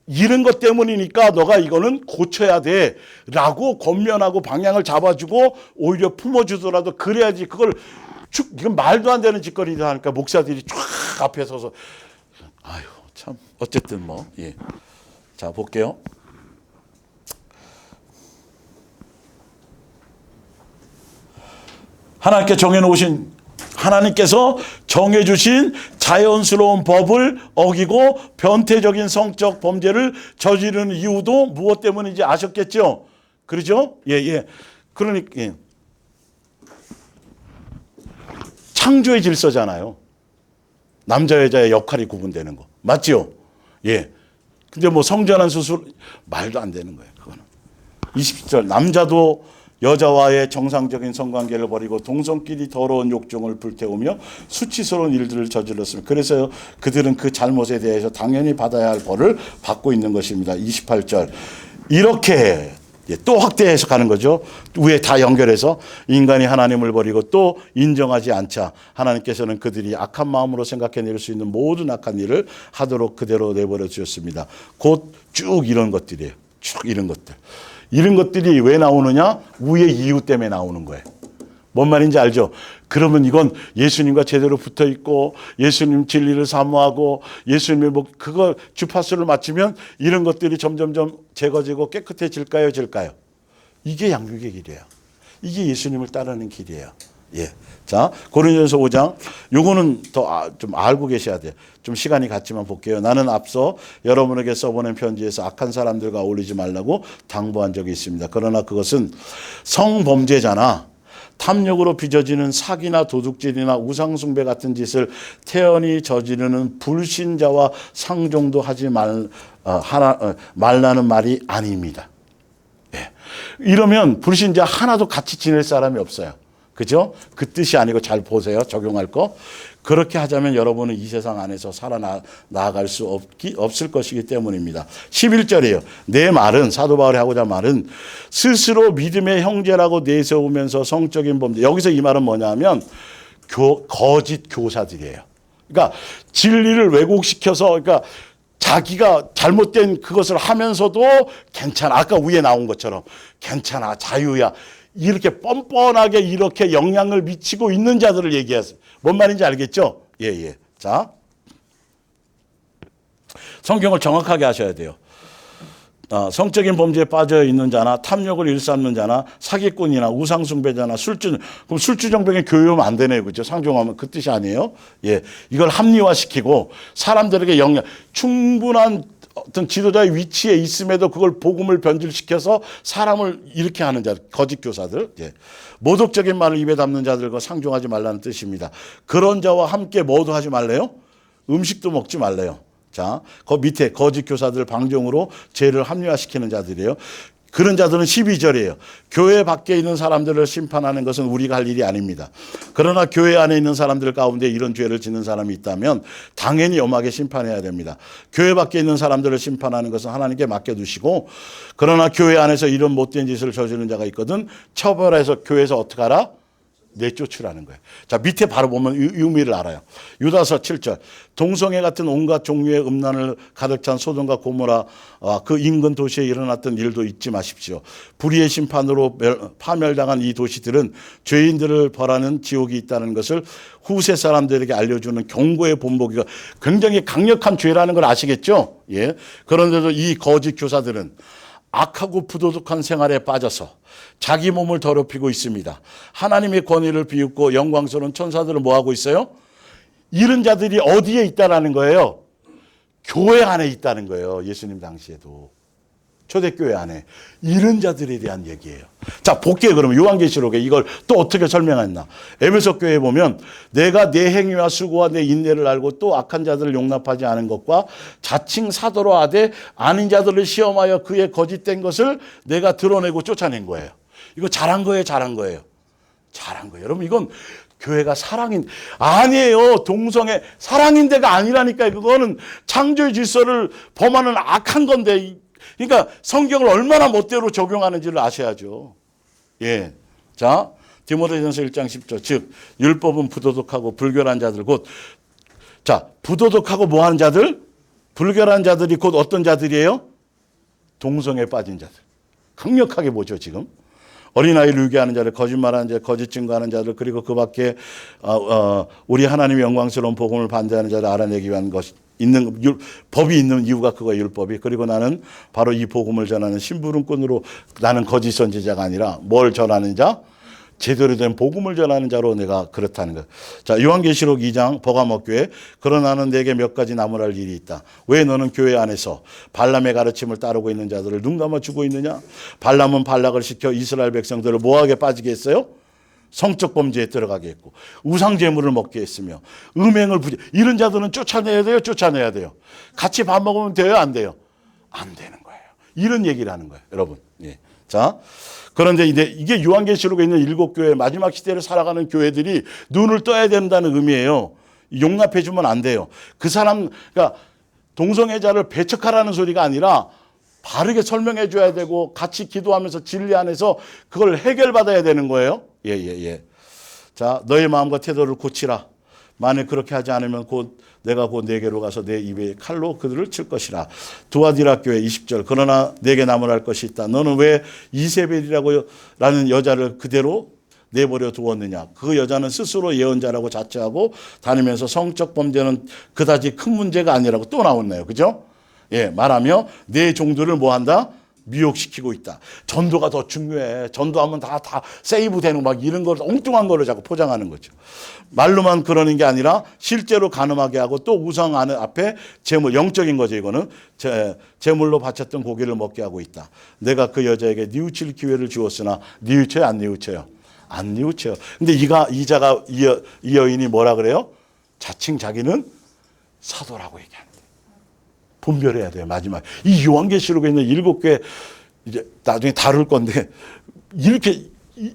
이런 것 때문이니까 너가 이거는 고쳐야 돼 라고 권면하고 방향을 잡아주고 오히려 품어주더라도 그래야지 그걸 이건 말도 안 되는 짓거리다 하니까 목사들이 쫙 앞에 서서 아유 참 어쨌든 뭐 예. 자 볼게요. 하나님께서 정해주신 자연스러운 법을 어기고 변태적인 성적 범죄를 저지르는 이유도 무엇 때문인지 아셨겠죠? 그러죠? 예. 그러니까 예. 창조의 질서잖아요. 남자 여자의 역할이 구분되는 거. 맞죠? 예. 근데 뭐 성전환 수술 말도 안 되는 거예요. 그거는. 20절 남자도 여자와의 정상적인 성관계를 벌이고 동성끼리 더러운 욕정을 불태우며 수치스러운 일들을 저질렀습니다. 그래서 그들은 그 잘못에 대해서 당연히 받아야 할 벌을 받고 있는 것입니다. 28절 이렇게 또 확대 해석하는 거죠. 위에 다 연결해서 인간이 하나님을 버리고 또 인정하지 않자 하나님께서는 그들이 악한 마음으로 생각해낼 수 있는 모든 악한 일을 하도록 그대로 내버려 주셨습니다. 곧 쭉 이런 것들이에요. 쭉 이런 것들. 이런 것들이 왜 나오느냐? 우의 이유 때문에 나오는 거예요. 뭔 말인지 알죠? 그러면 이건 예수님과 제대로 붙어 있고 예수님 진리를 사모하고 예수님의 그거 주파수를 맞추면 이런 것들이 점점점 제거지고 깨끗해질까요? 질까요? 이게 양육의 길이에요. 이게 예수님을 따르는 길이에요. 예. 자, 고린도전서 5장. 요거는 더 좀 알고 계셔야 돼요. 좀 시간이 갔지만 볼게요. 나는 앞서 여러분에게 써보낸 편지에서 악한 사람들과 어울리지 말라고 당부한 적이 있습니다. 그러나 그것은 성범죄자나 탐욕으로 빚어지는 사기나 도둑질이나 우상숭배 같은 짓을 태연히 저지르는 불신자와 상종도 하지 말라는 말이 아닙니다. 예. 이러면 불신자 하나도 같이 지낼 사람이 없어요. 그죠? 그 뜻이 아니고 잘 보세요. 적용할 거. 그렇게 하자면 여러분은 이 세상 안에서 살아나갈 수 없을 것이기 때문입니다. 11절이에요. 내 말은, 사도 바울이 하고자 말은 스스로 믿음의 형제라고 내세우면서 성적인 범죄. 여기서 이 말은 뭐냐면 거짓 교사들이에요. 그러니까 진리를 왜곡시켜서 그러니까 자기가 잘못된 그것을 하면서도 괜찮아. 아까 위에 나온 것처럼 괜찮아. 자유야. 이렇게 뻔뻔하게 이렇게 영향을 미치고 있는 자들을 얘기하세요. 뭔 말인지 알겠죠? 예, 예. 자, 성경을 정확하게 하셔야 돼요. 성적인 범죄에 빠져 있는 자나 탐욕을 일삼는 자나 사기꾼이나 우상숭배자나 그럼 술주정뱅이 교육하면 안 되네요. 그죠? 상종하면 그 뜻이 아니에요. 예. 이걸 합리화시키고 사람들에게 충분한 어떤 지도자의 위치에 있음에도 그걸 복음을 변질시켜서 사람을 이렇게 하는 자들, 거짓 교사들. 예. 모독적인 말을 입에 담는 자들과 상종하지 말라는 뜻입니다. 그런 자와 함께 뭐도 하지 말래요? 음식도 먹지 말래요. 자, 그 밑에 거짓 교사들 방종으로 죄를 합리화시키는 자들이에요. 그런 자들은 12절이에요. 교회 밖에 있는 사람들을 심판하는 것은 우리가 할 일이 아닙니다. 그러나 교회 안에 있는 사람들 가운데 이런 죄를 짓는 사람이 있다면 당연히 엄하게 심판해야 됩니다. 교회 밖에 있는 사람들을 심판하는 것은 하나님께 맡겨두시고, 그러나 교회 안에서 이런 못된 짓을 저지르는 자가 있거든 처벌해서 교회에서 어떻게 하라? 내쫓으라는 거예요. 자, 밑에 바로 보면 의미를 알아요. 유다서 7절. 동성애 같은 온갖 종류의 음란을 가득 찬 소돔과 고모라 그 인근 도시에 일어났던 일도 잊지 마십시오. 불의의 심판으로 파멸당한 이 도시들은 죄인들을 벌하는 지옥이 있다는 것을 후세 사람들에게 알려주는 경고의 본보기가 굉장히 강력한 죄라는 걸 아시겠죠? 예. 그런데도 이 거짓 교사들은 악하고 부도덕한 생활에 빠져서 자기 몸을 더럽히고 있습니다. 하나님의 권위를 비웃고 영광스러운 천사들을 뭐하고 있어요? 이런 자들이 어디에 있다라는 거예요? 교회 안에 있다는 거예요. 예수님 당시에도. 초대교회 안에. 이런 자들에 대한 얘기예요. 자, 볼게요. 그러면 요한계시록에 이걸 또 어떻게 설명했나. 에베소 교회에 보면 내가 내 행위와 수고와 내 인내를 알고 또 악한 자들을 용납하지 않은 것과 자칭 사도로 하되 아닌 자들을 시험하여 그의 거짓된 것을 내가 드러내고 쫓아낸 거예요. 이거 잘한 거예요, 잘한 거예요. 잘한 거예요. 여러분, 이건 교회가 아니에요. 동성애 사랑인데가 아니라니까요. 그거는 창조의 질서를 범하는 악한 건데. 그러니까 성경을 얼마나 멋대로 적용하는지를 아셔야죠. 예. 자, 디모데전서 1장 10절. 즉 율법은 부도덕하고 불결한 자들 곧, 자, 부도덕하고 뭐하는 자들? 불결한 자들이 곧 어떤 자들이에요? 동성애에 빠진 자들. 강력하게 보죠, 지금. 어린아이를 유괴하는 자들, 거짓말하는 자들, 거짓 증거하는 자들, 그리고 그 밖에 우리 하나님의 영광스러운 복음을 반대하는 자를 알아내기 위한 법이 있는 이유가 그거예요, 율법이. 그리고 나는 바로 이 복음을 전하는 심부름꾼으로, 나는 거짓 선지자가 아니라 뭘 전하는 자? 제대로 된 복음을 전하는 자로 내가 그렇다는 것. 자, 요한계시록 2장 버가모 교회. 그러나 나는 내게 몇 가지 나무랄 일이 있다. 왜 너는 교회 안에서 발람의 가르침을 따르고 있는 자들을 눈 감아 주고 있느냐? 발람은 발락을 시켜 이스라엘 백성들을 뭐하게 빠지게 했어요? 성적 범죄에 들어가게 했고 우상 제물을 먹게 했으며 음행을 이런 자들은 쫓아내야 돼요, 쫓아내야 돼요. 같이 밥 먹으면 돼요, 안 돼요? 안 되는 거예요. 이런 얘기를 하는 거예요, 여러분. 예. 자, 그런데 이게 요한계시록에 있는 7교회 마지막 시대를 살아가는 교회들이 눈을 떠야 된다는 의미예요. 용납해 주면 안 돼요. 그러니까 동성애자를 배척하라는 소리가 아니라 바르게 설명해 줘야 되고 같이 기도하면서 진리 안에서 그걸 해결받아야 되는 거예요. 예. 자, 너의 마음과 태도를 고치라. 만약 그렇게 하지 않으면 내가 곧 내게로 가서 내 입에 칼로 그들을 칠 것이라. 두아디라 교회 20절. 그러나 내게 나무랄 것이 있다. 너는 왜 이세벨이라고 라는 여자를 그대로 내버려 두었느냐. 그 여자는 스스로 예언자라고 자처하고 다니면서 성적 범죄는 그다지 큰 문제가 아니라고 또 나왔네요. 그죠? 예, 말하며 내 종들을 뭐 한다? 미혹시키고 있다. 전도가 더 중요해. 전도하면 다 세이브 되는 막 이런 걸 엉뚱한 거를 자꾸 포장하는 거죠. 말로만 그러는 게 아니라 실제로 간음하게 하고 또 우상 앞에 제물, 영적인 거죠. 이거는 제물로 바쳤던 고기를 먹게 하고 있다. 내가 그 여자에게 뉘우칠 기회를 주었으나 뉘우쳐요, 안 뉘우쳐요? 안 뉘우쳐요. 근데 이 여인이 뭐라 그래요? 자칭 자기는 사도라고 얘기합니다. 분별해야 돼요. 마지막 이 요한계시록에 있는 7개 이제 나중에 다룰 건데 이렇게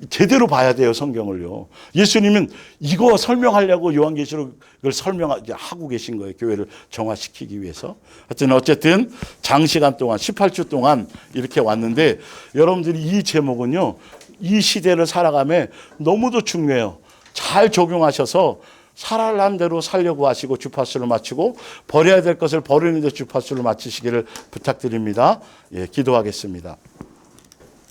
제대로 봐야 돼요. 성경을요. 예수님은 이거 설명하려고 요한계시록을 설명하고 계신 거예요. 교회를 정화시키기 위해서. 하여튼 어쨌든 장시간 동안 18주 동안 이렇게 왔는데 여러분들이 이 제목은요. 이 시대를 살아가며 너무도 중요해요. 잘 적용하셔서 살아난 대로 살려고 하시고 주파수를 맞추고 버려야 될 것을 버리는 데 주파수를 맞추시기를 부탁드립니다. 예, 기도하겠습니다.